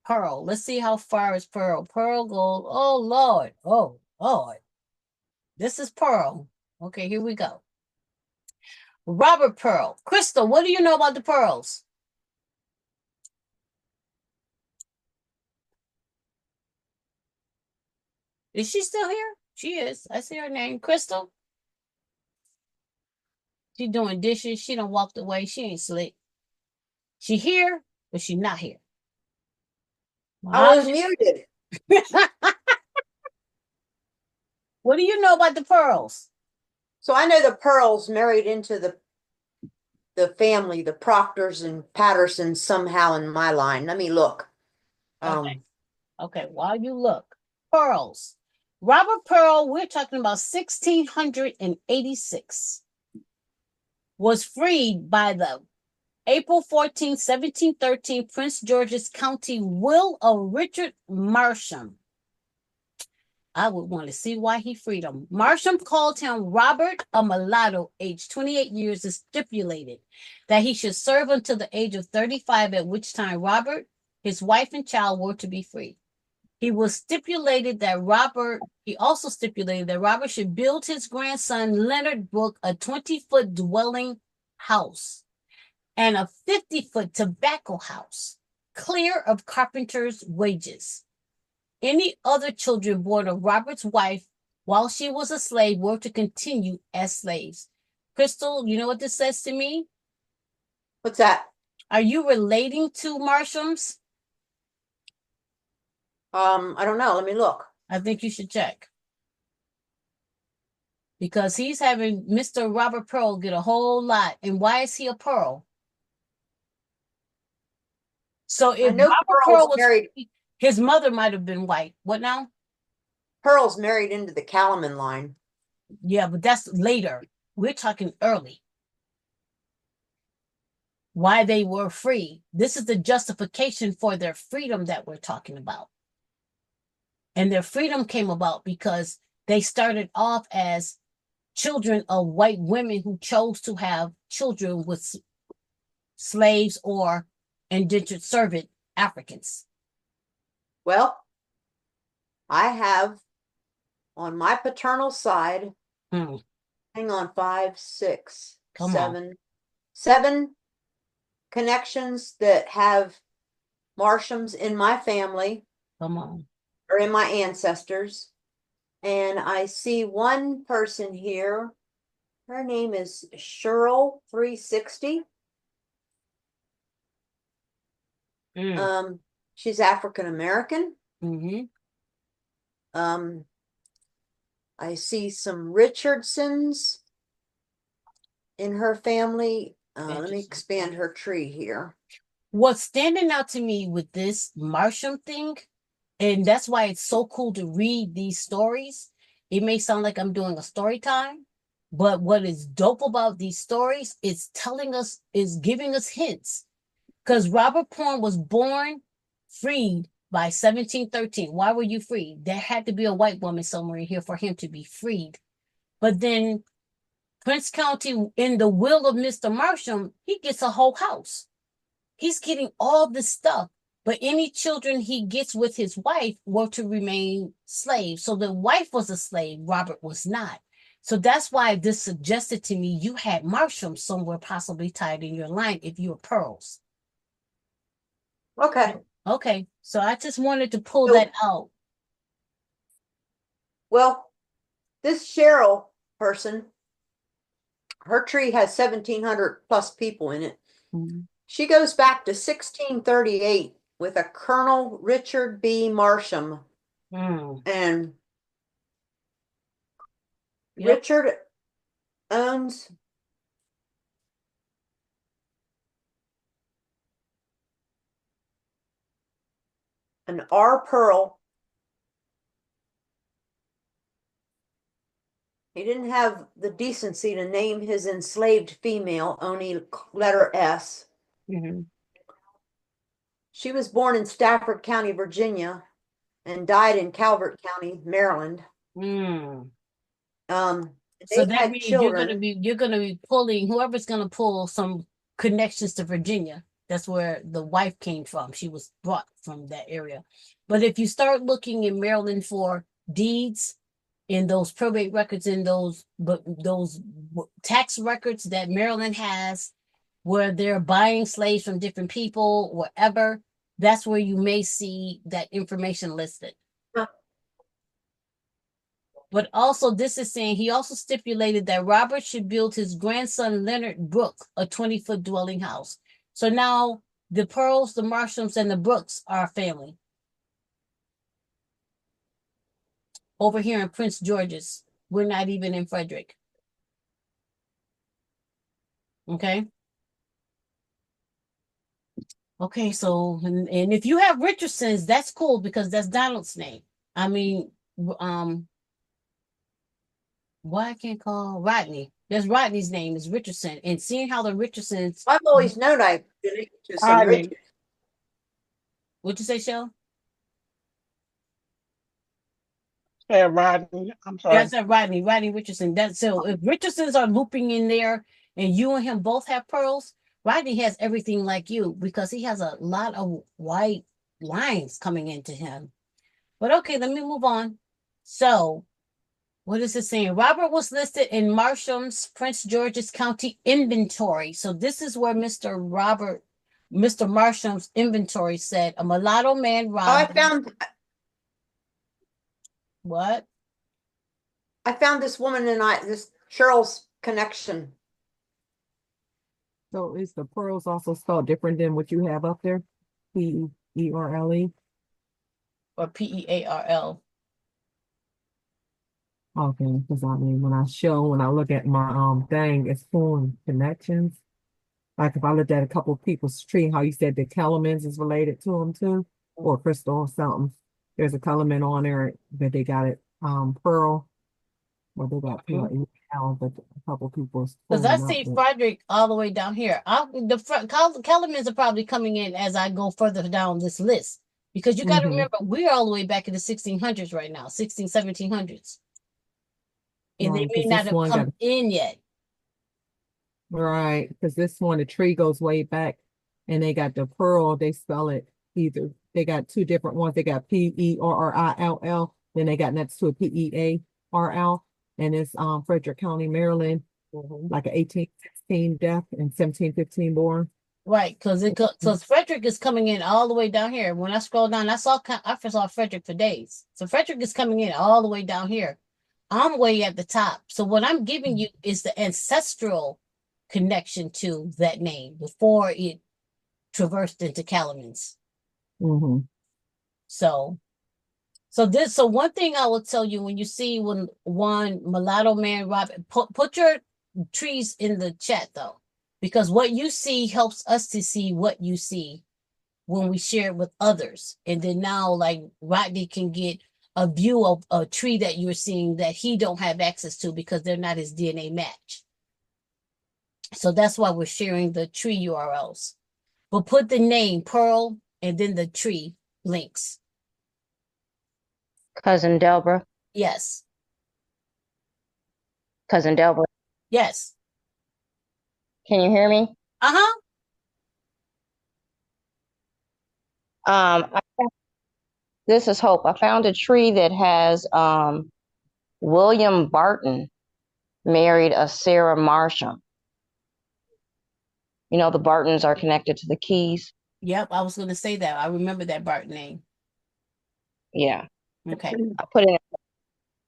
Pearl. Let's see how far is Pearl. Pearl goes, oh Lord. Oh Lord. This is Pearl. Okay, here we go. Robert Pearl. Crystal, what do you know about the Pearls? Is she still here? She is. I see her name. Crystal. She doing dishes. She done walked away. She ain't slick. She here, but she not here. I was muted. What do you know about the Pearls? So I know the Pearls married into the family, the Proctors and Pattersons somehow in my line. Let me look. Okay, while you look. Pearls. Robert Pearl, we're talking about 1686, was freed by the April 14, 1713, Prince George's County will of Richard Marsham. I would want to see why he freed him. Marsham called him Robert, a mulatto, aged 28 years, and stipulated that he should serve until the age of 35, at which time Robert, his wife, and child were to be free. He also stipulated that Robert should build his grandson Leonard Brooke a 20-foot dwelling house and a 50-foot tobacco house, clear of carpenter's wages. Any other children born of Robert's wife while she was a slave were to continue as slaves. Crystal, you know what this says to me? What's that? Are you relating to Marshams? I don't know. Let me look. I think you should check. because he's having Mr. Robert Pearl get a whole lot. And why is he a Pearl? So if I know Robert Pearl's Pearl was married. his mother might have been white. What now? Pearl's married into the Kalaman line. Yeah, but that's later. We're talking early. Why they were free. This is the justification for their freedom that we're talking about. And their freedom came about because they started off as children of white women who chose to have children with slaves or indentured servant Africans. Well, I have on my paternal side, hang on, 5, 6, Come 7, on. 7 connections that have Marshams in my family. Come on. Or in my ancestors. And I see one person here. Her name is Cheryl 360. She's African American. I see some Richardsons in her family. Let me expand her tree here. What's standing out to me with this Marsham thing, and that's why it's so cool to read these stories. It may sound like I'm doing a story time, but what is dope about these stories is giving us hints. Because Robert Porn was born freed by 1713. Why were you freed? There had to be a white woman somewhere in here for him to be freed. But then Prince County, in the will of Mr. Marsham, he gets a whole house. He's getting all this stuff. But any children he gets with his wife were to remain slaves. So the wife was a slave. Robert was not. So that's why this suggested to me you had Marsham somewhere possibly tied in your line if you were Pearls. Okay. Okay. So I just wanted to pull that out. Well, this Cheryl person, her tree has 1,700 plus people in it. She goes back to 1638 with a Colonel Richard B. Marsham. And Richard owns an R. Pearl. He didn't have the decency to name his enslaved female, only letter S. She was born in Stafford County, Virginia, and died in Calvert County, Maryland. So They that had means children. you're gonna be pulling whoever's gonna pull some connections to Virginia. That's where the wife came from. She was brought from that area. But if you start looking in Maryland for deeds, in those probate records, in those tax records that Maryland has, where they're buying slaves from different people, wherever, that's where you may see that information listed. But also, this is saying he also stipulated that Robert should build his grandson Leonard Brooke a 20-foot dwelling house. So now the Pearls, the Marshams, and the Brookes are family. Over here in Prince George's, we're not even in Frederick. Okay. Okay, so and if you have Richardson's, that's cool because that's Donald's name. I mean, why I can't call Rodney? That's Rodney's name is Richardson, and seeing how the Richardsons. I've always known I connected to some Richards. What'd you say, Shell? Yeah, Rodney. I'm sorry. That's Rodney Richardson. That's so if Richardsons are looping in there and you and him both have pearls, Rodney has everything like you because he has a lot of white lines coming into him. But okay, let me move on. So, what is it saying? Robert was listed in Marsham's Prince George's County inventory. So this is where Mr. Marsham's inventory said a mulatto man robbed. I found. What? I found this woman and this Cheryl's connection. So is the pearls also spelled different than what you have up there? P-E-R-L-E? Or Pearl? Okay, because I mean, when I look at my thing, it's pulling connections. Like if I looked at a couple of people's tree, how you said the Kellerman's is related to them too, or Crystal or something. There's a Kellerman on there that they got it Pearl, or they got Pearl Al, but a couple people's Because I pulling up. see Frederick all the way down here. Kellerman's are probably coming in as I go further down this list. Because you got to remember, we're all the way back in the 1600s right now, 1700s. And they Right, may 'cause not this have one come got in yet. right, because this one the tree goes way back, and they got the Pearl. They spell it either. They got two different ones. They got Perrill, then they got next to it Pearl, and it's Frederick County, Maryland, like an 1816 death and 1715 born. Right, because Frederick is coming in all the way down here. When I scroll down, I first saw Frederick for days. So Frederick is coming in all the way down here. I'm way at the top. So what I'm giving you is the ancestral connection to that name before it traversed into Calamans. So one thing I will tell you when you see when one mulatto man Robin, put your trees in the chat though, because what you see helps us to see what you see when we share it with others. And then now like Rodney can get a view of a tree that you're seeing that he don't have access to because they're not his DNA match. So that's why we're sharing the tree URLs. But put the name Pearl and then the tree links. Cousin Delbra. Yes. Cousin Delbra. Yes. Can you hear me? This is Hope. I found a tree that has William Barton married a Sarah Marsham. You know, the Bartons are connected to the Keys. Yep, I was going to say that. I remember that Barton name. Yeah. Okay. I put it in.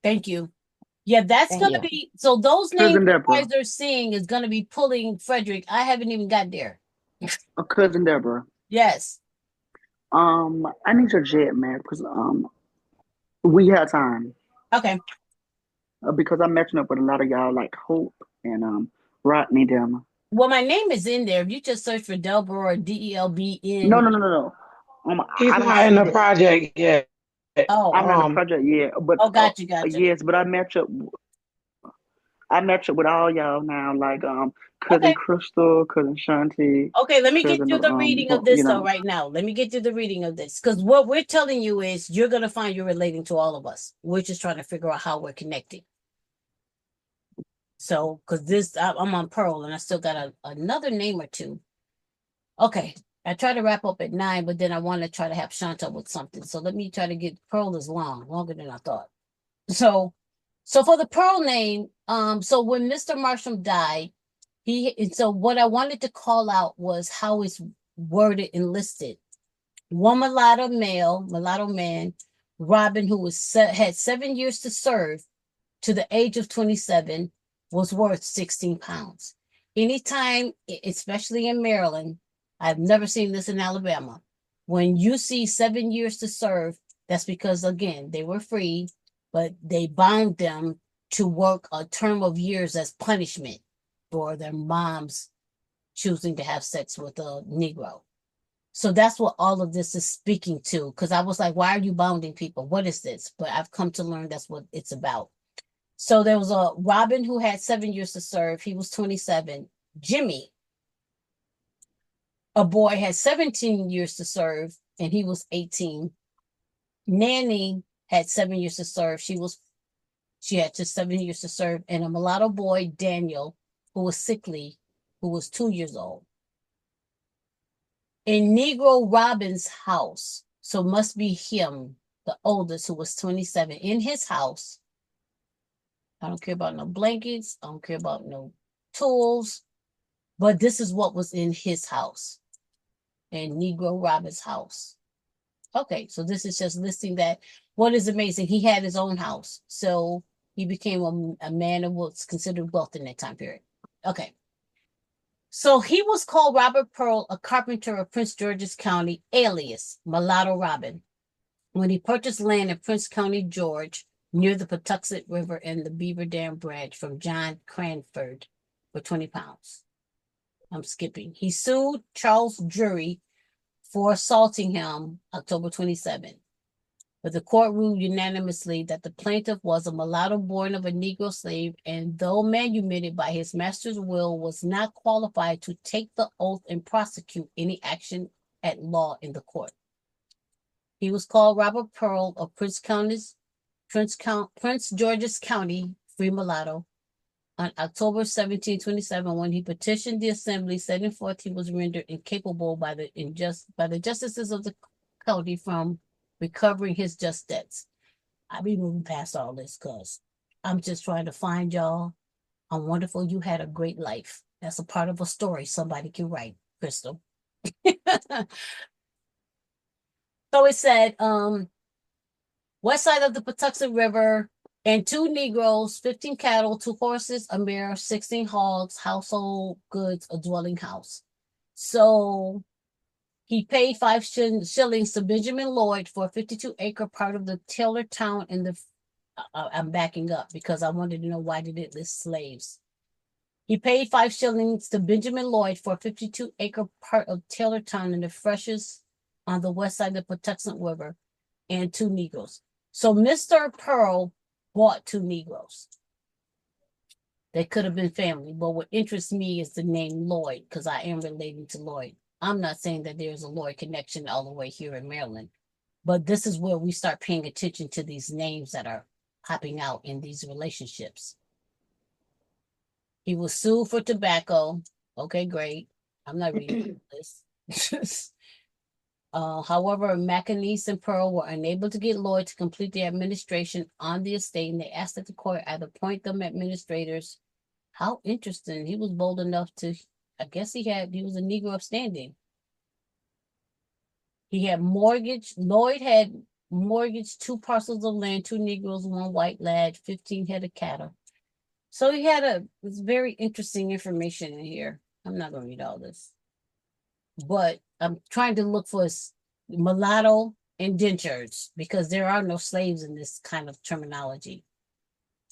Thank you. Yeah, that's going to be, so those names you guys are seeing is going to be pulling Frederick. I haven't even got there. Cousin Deborah. Yes. I need your jet map because we have time. Okay. Because I'm matching up with a lot of y'all like Hope and Rodney them. Well, my name is in there. If you just search for Delbra or DELBN. No. He's not in the project yet. Oh, I'm not in the project yet. But gotcha. Yes, but I match up with all y'all now, like cousin Crystal, cousin Shanti. Okay, let me get cousin, through the reading of this though right now. Let me get through the reading of this. Because what we're telling you is you're gonna find you're relating to all of us. We're just trying to figure out how we're connecting. So, because I'm on Pearl and I still got another name or two. Okay, I try to wrap up at 9, but then I want to try to have Shanta with something. So let me try to get Pearl is longer than I thought. So for the Pearl name, so when Mr. Marsham died, so what I wanted to call out was how it's worded and listed. One mulatto man, Robin, who had 7 years to serve to the age of 27, was worth 16 pounds. Anytime, especially in Maryland, I've never seen this in Alabama. When you see 7 years to serve, that's because, again, they were free, but they bound them to work a term of years as punishment for their moms choosing to have sex with a Negro. So that's what all of this is speaking to, because I was like, why are you bounding people? What is this? But I've come to learn that's what it's about. So there was a Robin who had 7 years to serve. He was 27. Jimmy, a boy, had 17 years to serve, and he was 18. Nanny had 7 years to serve. She had just 7 years to serve. And a mulatto boy, Daniel, who was sickly, who was 2 years old. In Negro Robin's house, so must be him, the oldest, who was 27, in his house. I don't care about no blankets. I don't care about no tools. But this is what was in his house. In Negro Robin's house. Okay, so this is just listing that. What is amazing, he had his own house. So he became a man of what's considered wealth in that time period. Okay. So he was called Robert Pearl, a carpenter of Prince George's County, alias Mulatto Robin. When he purchased land in Prince County, Georgia, near the Patuxent River and the Beaver Dam Bridge from John Cranford for 20 pounds. I'm skipping. He sued Charles Drury for assaulting him October 27. But the court ruled unanimously that the plaintiff was a mulatto born of a Negro slave, and though manumitted by his master's will, was not qualified to take the oath and prosecute any action at law in the court. He was called Robert Pearl of Prince George's County, free mulatto, on October 1727, when he petitioned the assembly, setting forth he was rendered incapable by the justices of the county from recovering his just debts. I'll be moving past all this because I'm just trying to find y'all. I'm wonderful. You had a great life. That's a part of a story somebody can write, Crystal. So it said, west side of the Patuxent River, and 2 Negroes, 15 cattle, 2 horses, a mare, 16 hogs, household goods, a dwelling house. So he paid 5 shillings to Benjamin Lloyd for a 52-acre part of the Taylor town in the. I'm backing up because I wanted to know why did it list slaves. He paid 5 shillings to Benjamin Lloyd for a 52-acre part of Taylor town in the Freshers on the west side of the Patuxent River, and 2 Negroes. So Mr. Pearl bought 2 Negroes. They could have been family, but what interests me is the name Lloyd, because I am relating to Lloyd. I'm not saying that there's a Lloyd connection all the way here in Maryland, but this is where we start paying attention to these names that are popping out in these relationships. He was sued for tobacco. Okay, great. I'm not reading this. However, McAnese and Pearl were unable to get Lloyd to complete the administration on the estate, and they asked that the court either appoint them administrators. How interesting. He was bold enough to, I guess he was a Negro upstanding. Lloyd had mortgaged 2 parcels of land, 2 Negroes, 1 white lad, 15 head of cattle. So he had it's very interesting information in here. I'm not going to read all this. But I'm trying to look for mulatto indentures because there are no slaves in this kind of terminology.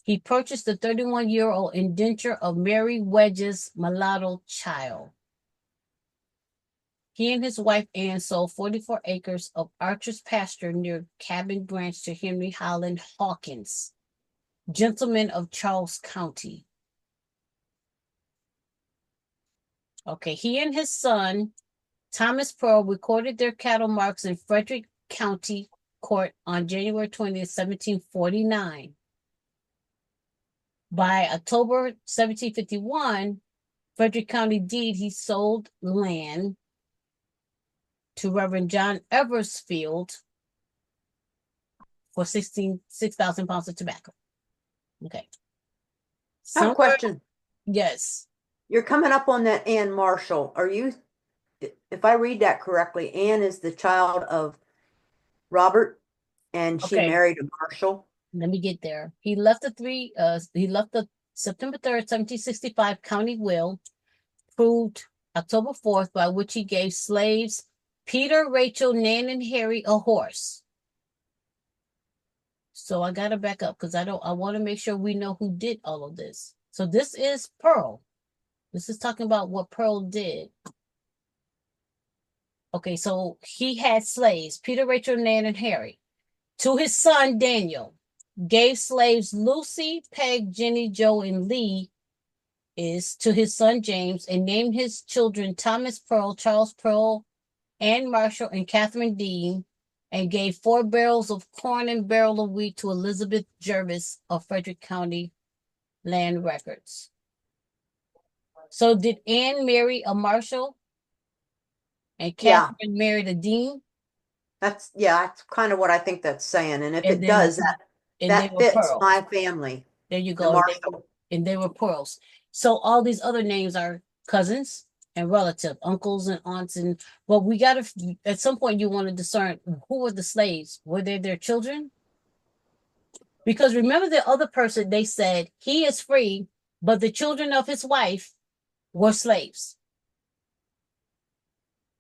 He purchased the 31-year-old indenture of Mary Wedge's mulatto child. He and his wife Ann sold 44 acres of Archer's pasture near Cabin Branch to Henry Holland Hawkins, gentleman of Charles County. Okay, he and his son Thomas Pearl recorded their cattle marks in Frederick County Court on January 20th, 1749. By October 1751, Frederick County deed, he sold land to Reverend John Eversfield for 6,000 pounds of tobacco. Okay. I have a question. Yes. You're coming up on that Ann Marshall. If I read that correctly, Anne is the child of Robert, and she married a Marshall. Let me get there. He left the September 3rd, 1765 county will, proved October 4th, by which he gave slaves Peter, Rachel, Nan, and Harry a horse. So I gotta back up because I want to make sure we know who did all of this. So this is Pearl. This is talking about what Pearl did. Okay, so he had slaves, Peter, Rachel, Nan, and Harry. To his son, Daniel, gave slaves Lucy, Peg, Jenny, Joe, and Lee to his son, James, and named his children Thomas Pearl, Charles Pearl, Ann Marshall, and Catherine Dean, and gave 4 barrels of corn and barrel of wheat to Elizabeth Jervis of Frederick County Land Records. So did Ann marry a Marshall? And Catherine married a Dean? That's kind of what I think that's saying. And if And it does, that fits Pearls. my family. There you go. And they were Pearls. So all these other names are cousins and relative, uncles and aunts. But we got to, at some point, you want to discern who were the slaves. Were they their children? Because remember the other person, they said he is free, but the children of his wife were slaves.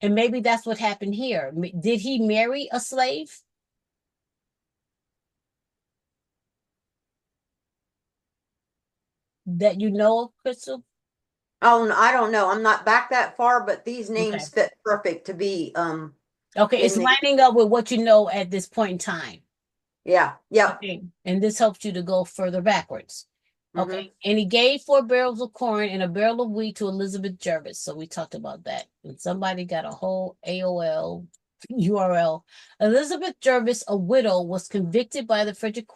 And maybe that's what happened here. Did he marry a slave? that you know of, Crystal? Oh, I don't know. I'm not back that far, but these Okay. names fit perfect to be Okay, it's lining up with what you know at this point in time. Yeah. Okay, and this helps you to go further backwards. Okay, and he gave 4 barrels of corn and a barrel of wheat to Elizabeth Jervis. So we talked about that. And somebody got a whole AOL URL. Elizabeth Jervis, a widow, was convicted by the Frederick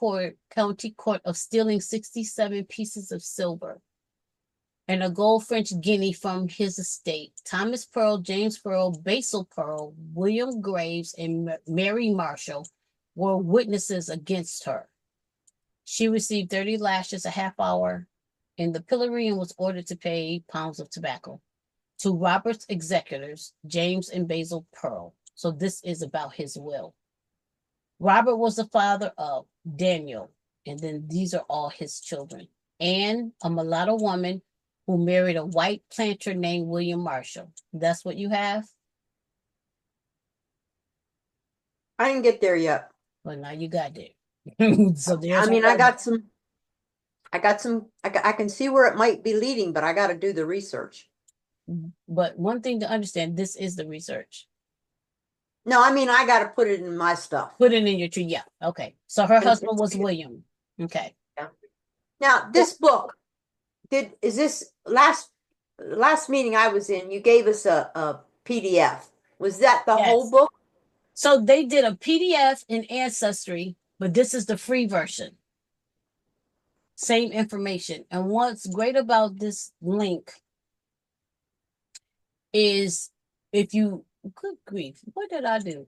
County Court of stealing 67 pieces of silver and a gold French guinea from his estate. Thomas Pearl, James Pearl, Basil Pearl, William Graves, and Mary Marshall were witnesses against her. She received 30 lashes a half hour in the pillory and was ordered to pay pounds of tobacco to Robert's executors, James and Basil Pearl. So this is about his will. Robert was the father of Daniel, and then these are all his children. Anne, a mulatto woman who married a white planter named William Marshall. That's what you have? I didn't get there yet. Well, now you got it. So there's I got some, I can see where it might be leading, but I got to do the research. But one thing to understand, this is the research. No, I got to put it in my stuff. Put it in your tree. Yeah. Okay. So her husband was William. Okay. Yeah. Now this book, is this last meeting I was in, you gave us a PDF. Was that the whole book? So they did a PDF in Ancestry, but this is the free version. Same information. And what's great about this link is if you, good grief, what did I do?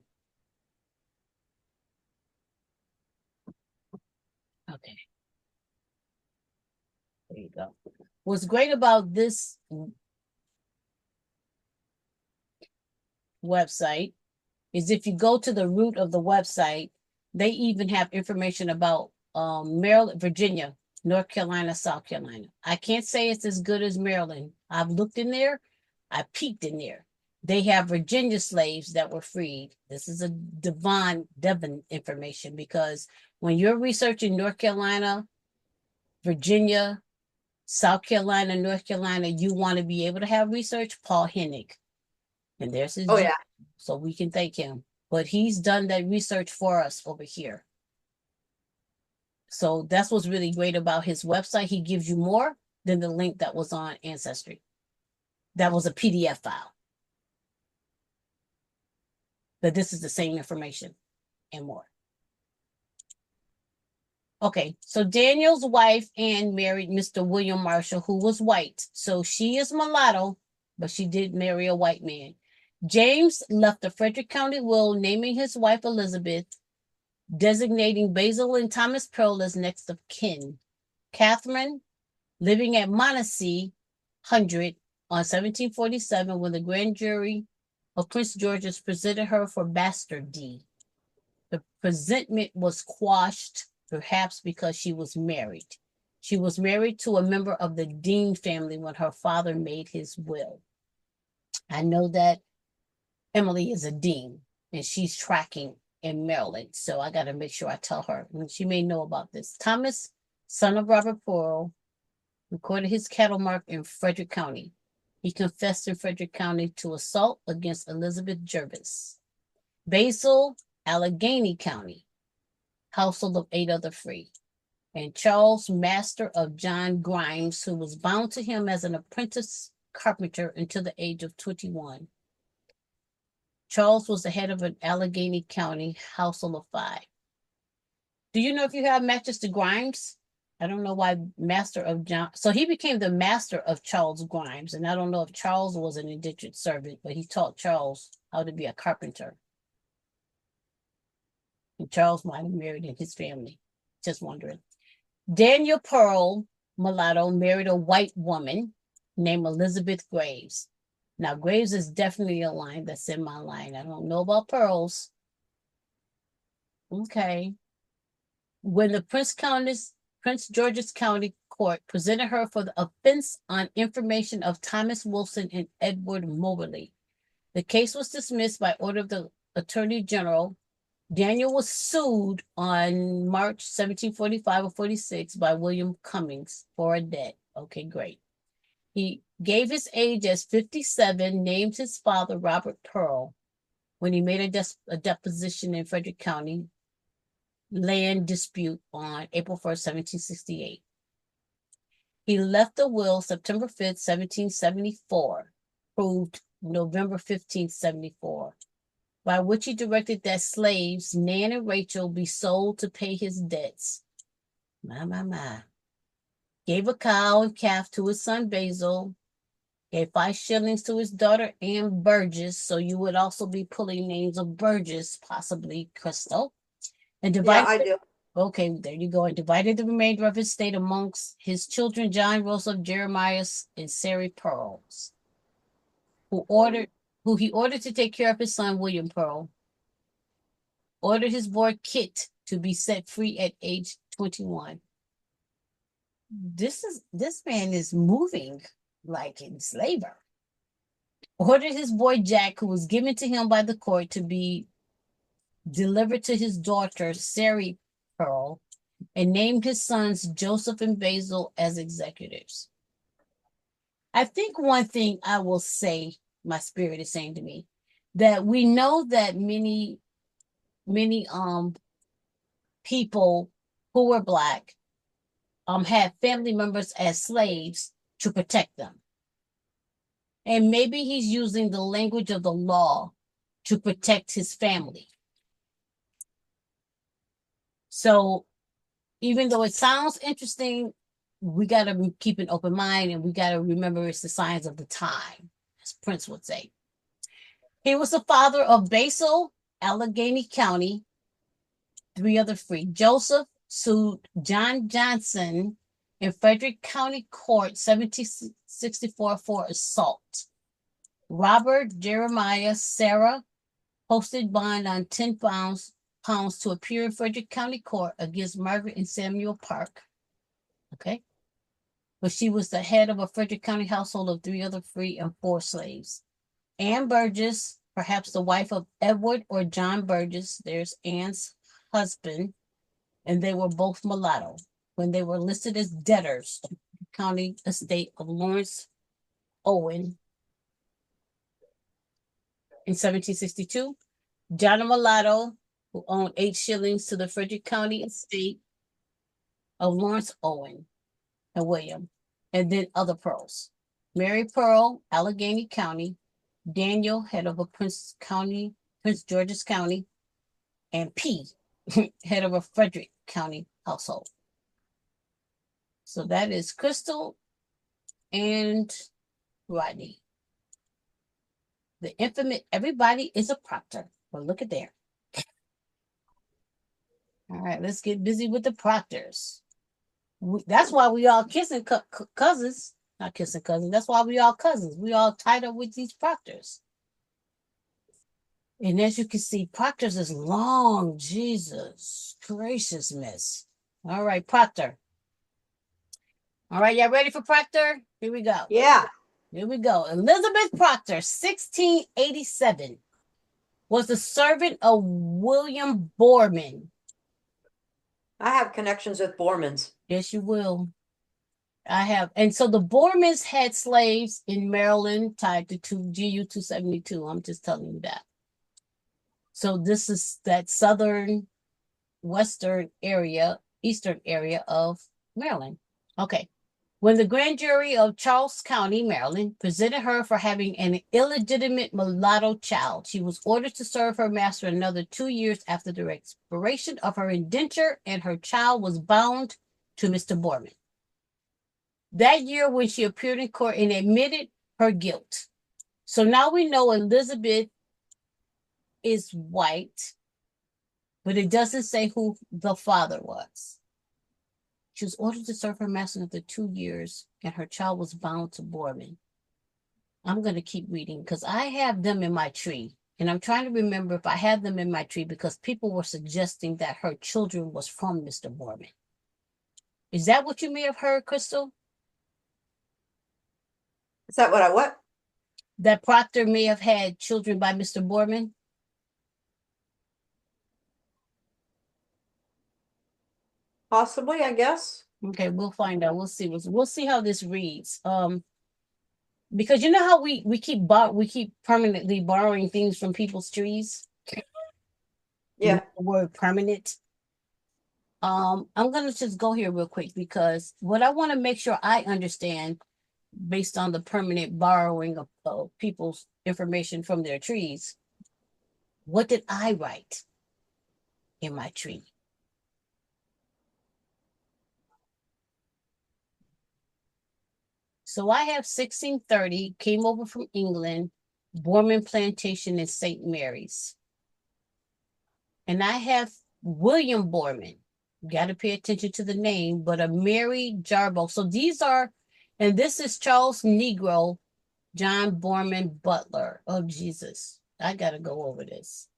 Okay. There you go. What's great about this website is if you go to the root of the website, they even have information about Maryland, Virginia, North Carolina, South Carolina. I can't say it's as good as Maryland. I've looked in there. I peeked in there. They have Virginia slaves that were freed. This is a Devon information, because when you're researching North Carolina, Virginia, South Carolina, North Carolina, you want to be able to have research. Paul Hennig. And there's his yeah. So we can thank him. But he's done that research for us over here. So that's what's really great about his website. He gives you more than the link that was on Ancestry. That was a PDF file. But this is the same information and more. Okay, so Daniel's wife, Anne, married Mr. William Marshall, who was white. So she is mulatto, but she did marry a white man. James left the Frederick County will naming his wife Elizabeth, designating Basil and Thomas Pearl as next of kin. Catherine, living at Montesey 100 on 1747, when the grand jury of Prince George's presented her for bastardy. The presentment was quashed, perhaps because she was married. She was married to a member of the Dean family when her father made his will. I know that Emily is a dean and she's tracking in Maryland, so I got to make sure I tell her. And she may know about this. Thomas, son of Robert Pearl, recorded his cattle mark in Frederick County. He confessed in Frederick County to assault against Elizabeth Jervis. Basil, Allegheny County, household of 8 other free. And Charles, master of John Grimes, who was bound to him as an apprentice carpenter until the age of 21. Charles was the head of an Allegheny County household of 5. Do you know if you have matches to Grimes? I don't know why master of John. So he became the master of Charles Grimes. And I don't know if Charles was an indentured servant, but he taught Charles how to be a carpenter. And Charles might have married in his family. Just wondering. Daniel Pearl, mulatto, married a white woman named Elizabeth Graves. Now, Graves is definitely a line that's in my line. I don't know about Pearls. Okay. When the Prince George's County Court presented her for the offense on information of Thomas Wilson and Edward Moberly, the case was dismissed by order of the Attorney General. Daniel was sued on March 1745 or 46 by William Cummings for a debt. Okay, great. He gave his age as 57, named his father Robert Pearl when he made a deposition in Frederick County land dispute on April 1st, 1768. He left a will September 5th, 1774, proved November 15th, 74, by which he directed that slaves, Nan and Rachel, be sold to pay his debts. My. Gave a cow and calf to his son Basil, gave 5 shillings to his daughter Anne Burgess, so you would also be pulling names of Burgess, possibly Crystal, and divided. Yeah, I do. Okay, there you go. And divided the remainder of his estate amongst his children, John, Joseph, Jeremiah, and Sarah Pearls, who he ordered to take care of his son William Pearl. Ordered his boy Kit to be set free at age 21. This man is moving like enslaver. Ordered his boy Jack, who was given to him by the court, to be delivered to his daughter Sarah Pearl, and named his sons Joseph and Basil as executors. I think one thing I will say, my spirit is saying to me, that we know that many people who were Black had family members as slaves to protect them. And maybe he's using the language of the law to protect his family. So even though it sounds interesting, we got to keep an open mind, and we got to remember it's the signs of the time, as Prince would say. He was the father of Basil, Allegheny County, 3 other free. Joseph sued John Johnson in Frederick County Court, 1764, for assault. Robert, Jeremiah, Sarah posted bond on 10 pounds to appear in Frederick County Court against Margaret and Samuel Park. Okay. But she was the head of a Frederick County household of 3 other free and 4 slaves. Anne Burgess, perhaps the wife of Edward or John Burgess, there's Anne's husband, and they were both mulatto when they were listed as debtors of the county estate of Lawrence Owen in 1762. John a mulatto, who owned 8 shillings to the Frederick County estate of Lawrence Owen and William, and then other Pearls. Mary Pearl, Allegheny County. Daniel, head of a Prince George's County, and P, head of a Frederick County household. So that is Crystal and Rodney. The infamous, everybody is a proctor. Well, look at there. All right, let's get busy with the proctors. That's why we all kissing cousins. Not kissing cousins. That's why we all cousins. We all tied up with these proctors. And as you can see, proctors is long. Jesus gracious, miss. All right, proctor. All right, y'all ready for proctor? Here we go. Yeah. Here we go. Elizabeth Proctor, 1687, was the servant of William Boorman. I have connections with Bormans. Yes, you will. I have. And so the Boormans had slaves in Maryland tied to GU 272. I'm just telling you that. So this is that southern, western area, eastern area of Maryland. Okay. When the grand jury of Charles County, Maryland, presented her for having an illegitimate mulatto child, she was ordered to serve her master another 2 years after the expiration of her indenture, and her child was bound to Mr. Boorman. That year, when she appeared in court and admitted her guilt. So now we know Elizabeth is white, but it doesn't say who the father was. She was ordered to serve her master after 2 years, and her child was bound to Boorman. I'm going to keep reading because I have them in my tree, and I'm trying to remember if I have them in my tree because people were suggesting that her children was from Mr. Boorman. Is that what you may have heard, Crystal? Is that what? That Proctor may have had children by Mr. Boorman? Possibly, I guess. Okay, we'll find out. We'll see how this reads. Because you know how we keep permanently borrowing things from people's trees. Yeah. The word permanent. I'm gonna just go here real quick because what I want to make sure I understand based on the permanent borrowing of people's information from their trees. What did I write in my tree? So I have 1630, came over from England, Borman Plantation in St. Mary's. And I have William Borman. Got to pay attention to the name, but a Mary Jarbo. So these are, and this is Charles Negro, John Borman Butler. Oh, Jesus. I got to go over this.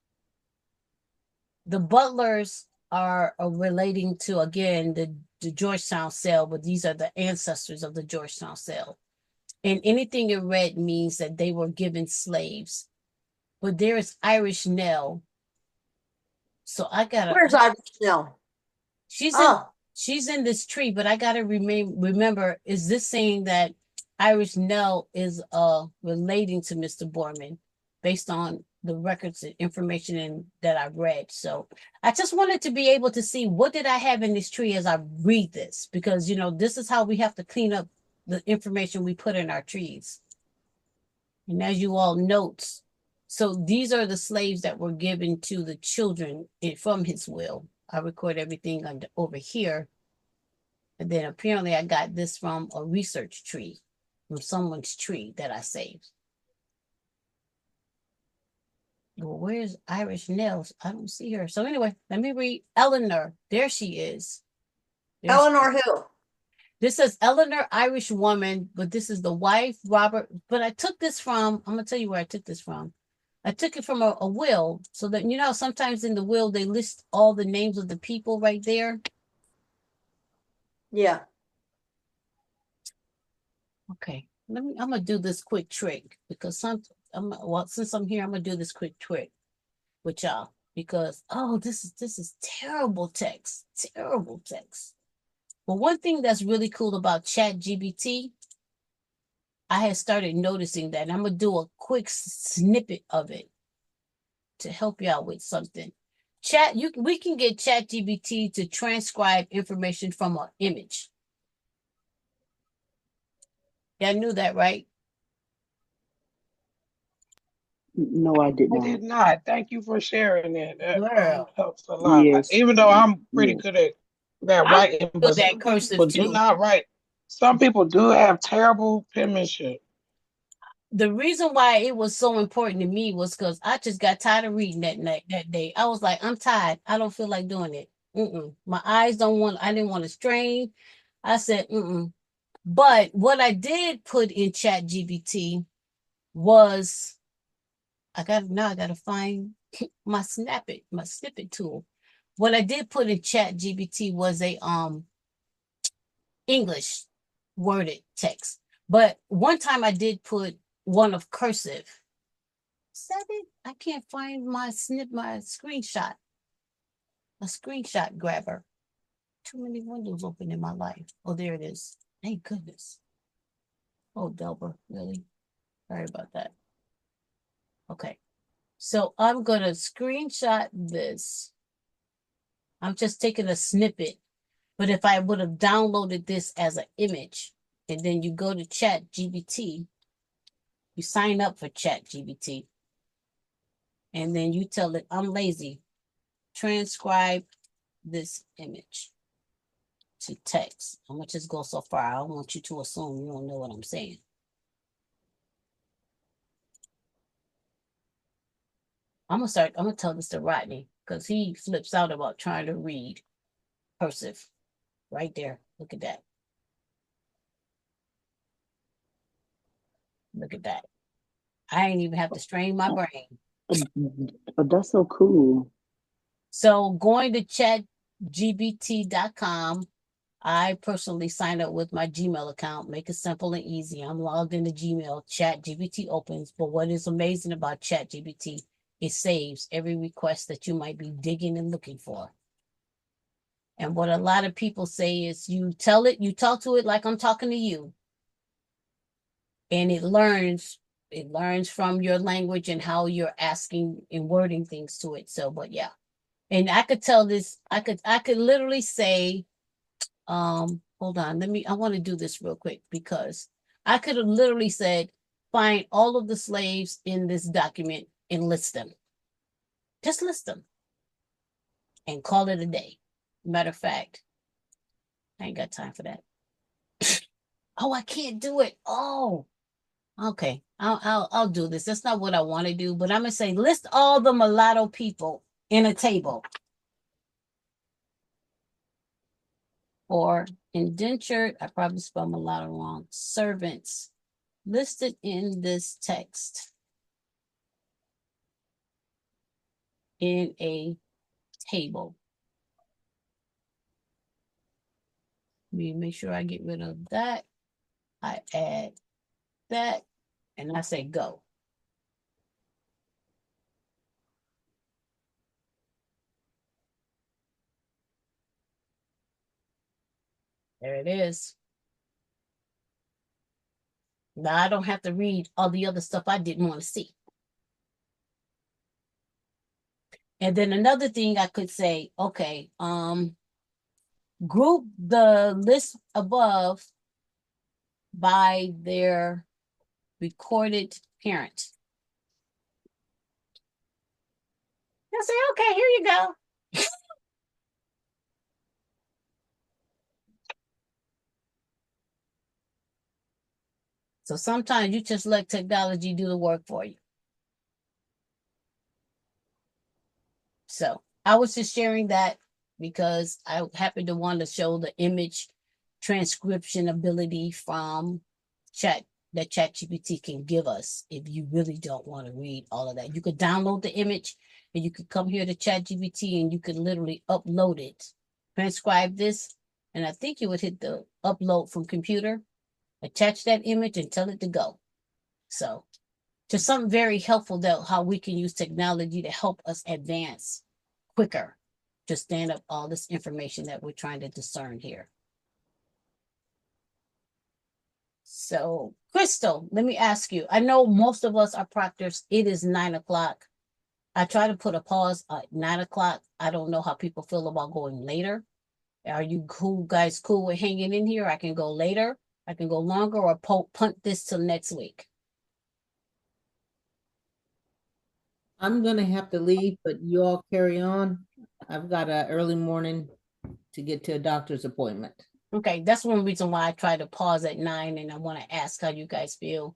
The Butlers are relating to, again, the Georgetown sale, but these are the ancestors of the Georgetown sale. And anything in red means that they were given slaves. But there is Irish Nell. So I gotta. Where's Irish Nell? She's in this tree, but I gotta remember, is this saying that Irish Nell is relating to Mr. Borman based on the records and information that I read. So I just wanted to be able to see what did I have in this tree as I read this, because this is how we have to clean up the information we put in our trees. And as you all note, so these are the slaves that were given to the children from his will. I record everything over here. And then apparently I got this from a research tree, from someone's tree that I saved. Well, where's Irish Nels? I don't see her. So anyway, let me read Eleanor. There she is. Eleanor who? This says Eleanor, Irish woman, but this is the wife, Robert. But I took this from, I'm going to tell you where I took this from. I took it from a will, so that, sometimes in the will, they list all the names of the people right there. Yeah. Okay. I'm going to do this quick trick because since I'm here, I'm going to do this quick trick with y'all because, this is terrible text. Terrible text. But one thing that's really cool about ChatGPT, I had started noticing that. And I'm going to do a quick snippet of it to help you out with something. We can get ChatGPT to transcribe information from an image. Yeah, I knew that, right? No, I did I not. did not. Thank you for sharing that. That helps a lot. Yes. Even though I'm pretty good at that writing, but that some cursive people do too. not write. Some people do have terrible penmanship. The reason why it was so important to me was because I just got tired of reading that day. I was like, I'm tired. I don't feel like doing it. My eyes I didn't want to strain. I said, But what I did put in ChatGPT was, I got to find my snippet tool. What I did put in ChatGPT was a English worded text. But one time I did put one of cursive. Is that it? I can't find my screenshot. A screenshot grabber. Too many windows open in my life. Oh, there it is. Thank goodness. Oh, Delbert, really? Sorry about that. Okay. So I'm going to screenshot this. I'm just taking a snippet. But if I would have downloaded this as an image, and then you go to ChatGPT, you sign up for ChatGPT, and then you tell it, I'm lazy, transcribe this image to text. I'm going to just go so far. I don't want you to assume you don't know what I'm saying. I'm going to tell this to Rodney because he flips out about trying to read cursive. Right there. Look at that. Look at that. I ain't even have to strain my brain. But that's so cool. So going to chatgpt.com, I personally signed up with my Gmail account, make it simple and easy. I'm logged into Gmail, ChatGPT opens. But what is amazing about ChatGPT, it saves every request that you might be digging and looking for. And what a lot of people say is you talk to it like I'm talking to you. And it learns from your language and how you're asking and wording things to it. So, but yeah. And I could tell this, I could literally say, hold on, I want to do this real quick because I could have literally said, find all of the slaves in this document and list them. Just list them and call it a day. Matter of fact, I ain't got time for that. Oh, I can't do it. Oh, okay. I'll do this. That's not what I want to do, but I'm gonna say list all the mulatto people in a table. Or indentured, I probably spelled mulatto wrong, servants listed in this text in a table. Let me make sure I get rid of that. I add that and I say go. There it is. Now I don't have to read all the other stuff I didn't want to see. And then another thing I could say, okay, group the list above by their recorded parent. I say, okay, here you go. So sometimes you just let technology do the work for you. So I was just sharing that because I happen to want to show the image transcription ability from that ChatGPT can give us if you really don't want to read all of that. You could download the image and you could come here to ChatGPT and you could literally upload it, transcribe this, and I think you would hit the upload from computer, attach that image and tell it to go. So just something very helpful that how we can use technology to help us advance quicker to stand up all this information that we're trying to discern here. So, Crystal, let me ask you. I know most of us are proctors. It is 9 o'clock. I try to put a pause at 9 o'clock. I don't know how people feel about going later. Are you guys cool with hanging in here? I can go later. I can go longer or punt this till next week. I'm gonna have to leave, but you all carry on. I've got an early morning to get to a doctor's appointment. Okay, that's one reason why I try to pause at 9 and I want to ask how you guys feel.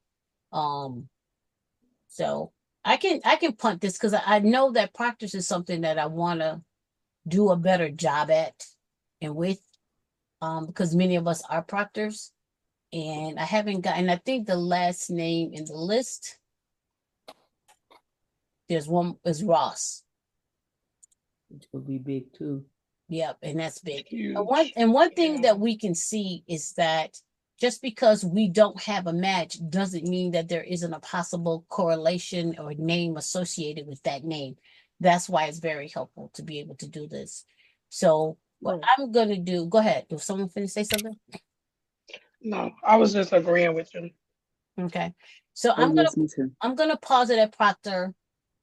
So I can punt this because I know that practice is something that I want to do a better job at and with because many of us are proctors and I haven't gotten, I think the last name in the list, there's one is Ross. Which will be big too. Yep, and that's big. Huge. And one thing that we can see is that just because we don't have a match doesn't mean that there isn't a possible correlation or name associated with that name. That's why it's very helpful to be able to do this. So what I'm going to do, go ahead. If someone finish say something? No, I was just agreeing with you. Okay. So Oh, yes, me too. I'm gonna pause it at Proctor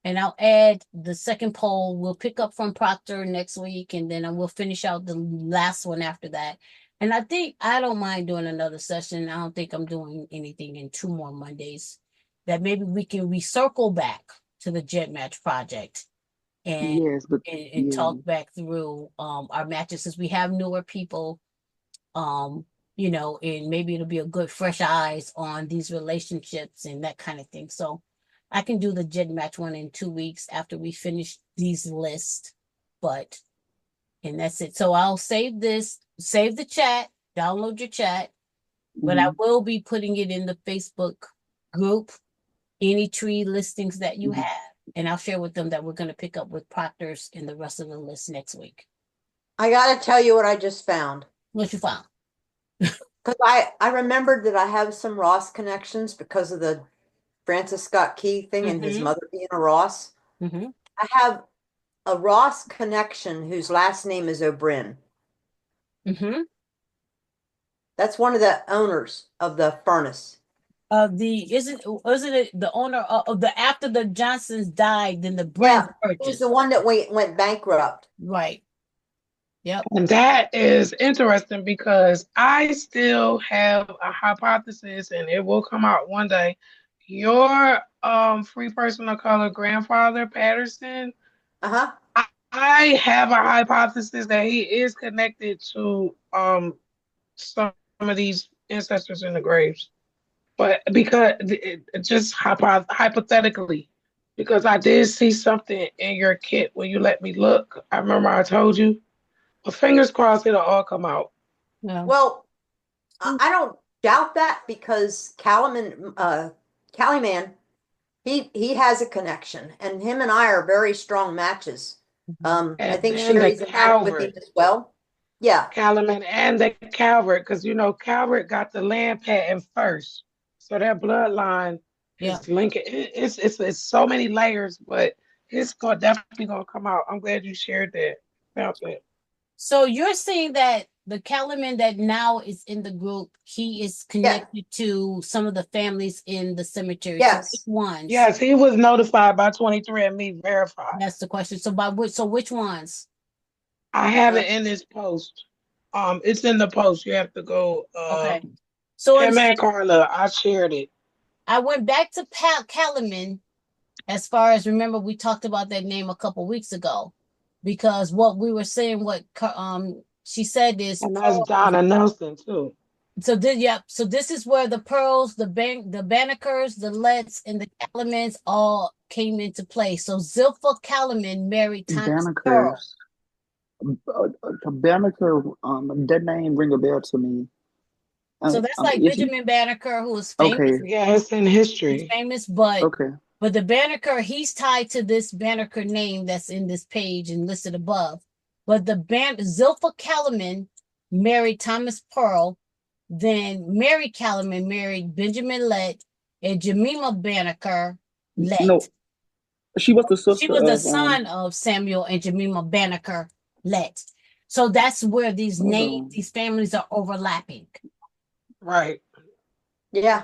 and I'll add the second poll. We'll pick up from Proctor next week and then we'll finish out the last one after that. And I think I don't mind doing another session. I don't think I'm doing anything in 2 more Mondays. That maybe we can recircle back to the Jet Match project and Yes, but and talk back through our matches since we have newer people. You know, and maybe it'll be a good fresh eyes on these relationships and that kind of thing. So I can do the Jet Match one in 2 weeks after we finish these lists. And that's it. So I'll save this, save the chat, download your chat, but I will be putting it in the Facebook group, any tree listings that you have. And I'll share with them that we're going to pick up with proctors and the rest of the list next week. I got to tell you what I just found. What you found? Because I remembered that I have some Ross connections because of the Francis Scott Key thing and his mother being a Ross. I have a Ross connection whose last name is O'Brien. Mm-hmm. That's one of the owners of the furnace. Wasn't it the owner of the after the Johnsons died, then the Yeah, brand it was purchased. the one that went bankrupt. Right. Yep. And that is interesting because I still have a hypothesis, and it will come out one day. Your free person of color grandfather, Patterson, Uh-huh. I have a hypothesis that he is connected to some of these ancestors in the graves. But because just hypothetically, because I did see something in your kit when you let me look. I remember I told you. But fingers crossed it'll all come out. Yeah. Well, I don't doubt that because Callyman, he has a connection, and him and I are very strong matches. I And think then the Sherry's a match with him Calvert, as well. Yeah. Calaman and the Calvert, because Calvert got the land patent first. So that bloodline Yeah. is linking. It's so many layers, but definitely gonna come out. I'm glad you shared that. About that. So you're saying that the Calaman that now is in the group, he is connected to some of the families in the cemetery. Yes. So which ones? Yes, he was notified by 23andMe verified. That's the question. So which ones? I have it in this post. It's in the post. You have to go. Okay. So him and Carla, I shared it. I went back to Calaman. As far as remember, we talked about that name a couple weeks ago, because what we were saying, what she said is, and that's Donna Nelson too. So this is where the Pearls, the Banneker's, the Letts, and the Calamans all came into play. So Zilpha Calaman married Thomas Pearl. Banneker, that name ring a bell to me. So that's like Benjamin Banneker, who was famous. Okay. Yeah, it's in history. He's famous, but the Banneker, he's tied to this Banneker name that's in this page and listed above. But the Zilpha Calaman married Thomas Pearl. Then Mary Calaman married Benjamin Lett and Jemima Banneker Lett. No, she was the sister. She was the son of Samuel and Jemima Banneker Lett. So that's where these these families are overlapping. Right. Yeah.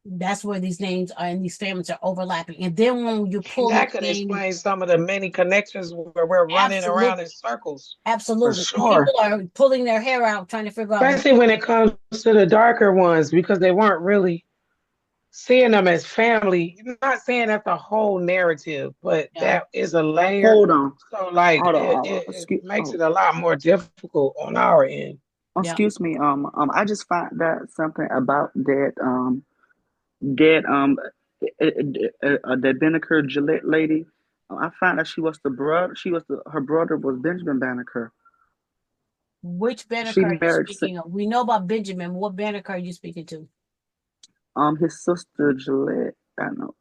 That's where these names are, and these families are overlapping. And then when you pull that could explain some of the many connections where we're running around in circles. Absolutely. For sure. People are pulling their hair out trying to figure out. Especially when it comes to the darker ones, because they weren't really seeing them as family. I'm not saying that's a whole narrative, but that is a layer. Hold on. So like it makes it a lot more difficult on our end. Excuse me. I just found out something about that. That Banneker Gillette lady. I found out she was the brother. Her brother was Benjamin Banneker. Which Banneker are you speaking of? We know about Benjamin. What Banneker are you speaking to? His sister Gillette. I don't know.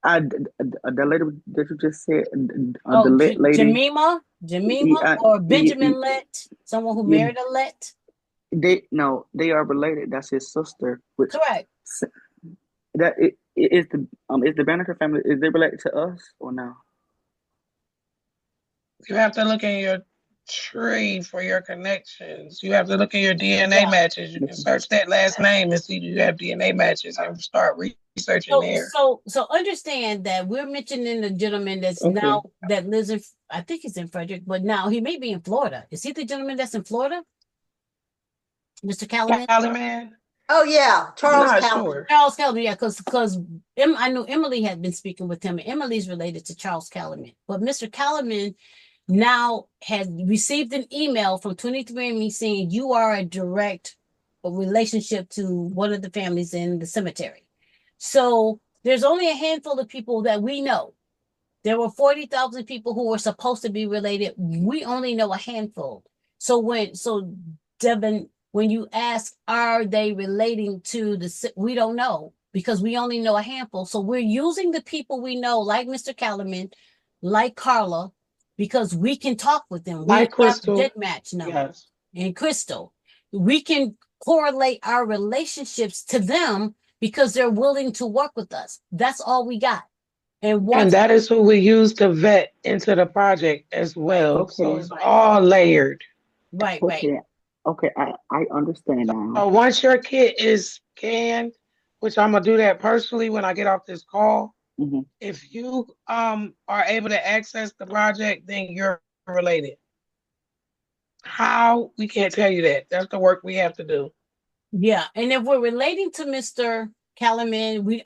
The lady that you just said. The Lett lady. Jemima, or Benjamin Lett, someone who married a Lett. They are related. That's his sister. Correct. That is the Banneker family. Is they related to us or no? You have to look in your tree for your connections. You have to look in your DNA matches. You can search that last name and see if you have DNA matches and start researching there. So understand that we're mentioning the gentleman that's now that lives in, I think he's in Frederick, but now he may be in Florida. Is he the gentleman that's in Florida? Mr. Calaman? Calaman? Oh yeah, Charles Calaman. Sure. Charles Calaman, yeah, because I knew Emily had been speaking with him. Emily's related to Charles Calaman, but Mr. Calaman now has received an email from 23andMe saying you are a direct relationship to one of the families in the cemetery. So there's only a handful of people that we know. There were 40,000 people who were supposed to be related. We only know a handful. So Devin, when you ask, are they relating to we don't know, because we only know a handful. So we're using the people we know, like Mr. Calaman, like Carla, because we can talk with them. Like Crystal. Dead match number. Yes. And Crystal. We can correlate our relationships to them because they're willing to work with us. That's all we got. And that is who we use to vet into the project as well. So it's all layered. Right. Okay, I understand now. So once your kit is scanned, which I'm gonna do that personally when I get off this call, if you are able to access the project, then you're related. How? We can't tell you that. That's the work we have to do. Yeah, and if we're relating to Mr. Kellerman, we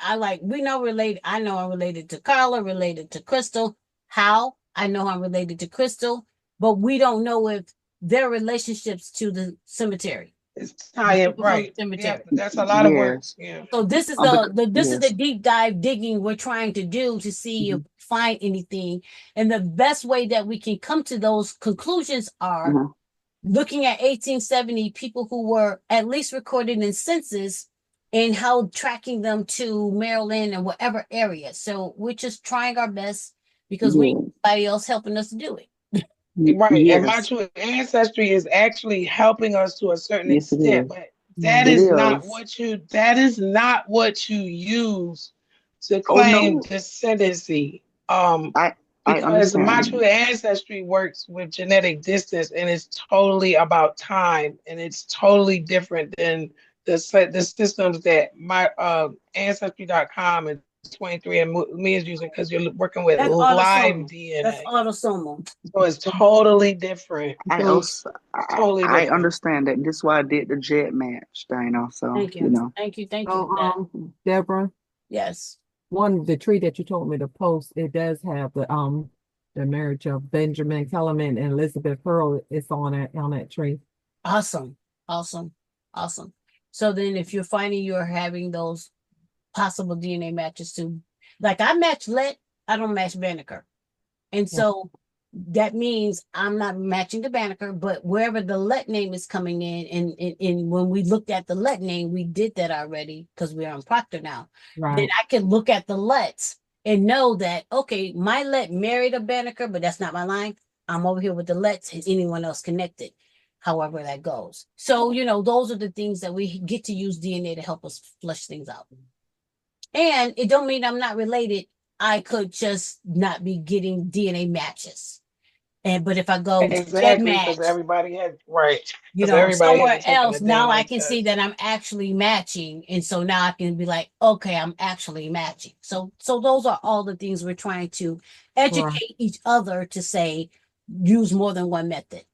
know related. I know I'm related to Carla, related to Crystal. How? I know I'm related to Crystal, but we don't know if their relationships to the cemetery. It's tie right. Cemetery. Yeah, that's a lot of work. Yeah. So this is this is the deep dive digging we're trying to do to see if we find anything. And the best way that we can come to those conclusions are looking at 1870 people who were at least recorded in census and how tracking them to Maryland and whatever area. So we're just trying our best because we ain't nobody else helping us to do it. Right. And my true ancestry is actually helping us to a certain extent, but that is not what you use to claim descendancy. Because my true ancestry works with genetic distance, and it's totally about time, and it's totally different than the systems that my ancestry.com and 23 and me is using, because you're working with live DNA. That's autosomal. So it's totally different. I understand that. This is why I did the jet match thing also. Thank you. Thank you. Deborah. Yes. The tree that you told me to post, it does have the marriage of Benjamin Kellerman and Elizabeth Pearl. It's on that tree. Awesome. So then if you're finding you're having those possible DNA matches too, like I match Let, I don't match Banneker. And so that means I'm not matching the Banneker, but wherever the Let name is coming in, and when we looked at the Let name, we did that already because we're on Proctor now. Right. Then I can look at the Lets and know that, okay, my Let married a Banneker, but that's not my line. I'm over here with the Lets and anyone else connected, however that goes. So, those are the things that we get to use DNA to help us flush things out. And it don't mean I'm not related. I could just not be getting DNA matches. But if I go exactly, because everybody had somewhere else, now I can see that I'm actually matching, and so now I can be like, okay, I'm actually matching. So those are all the things we're trying to educate each other to say, use more than one method.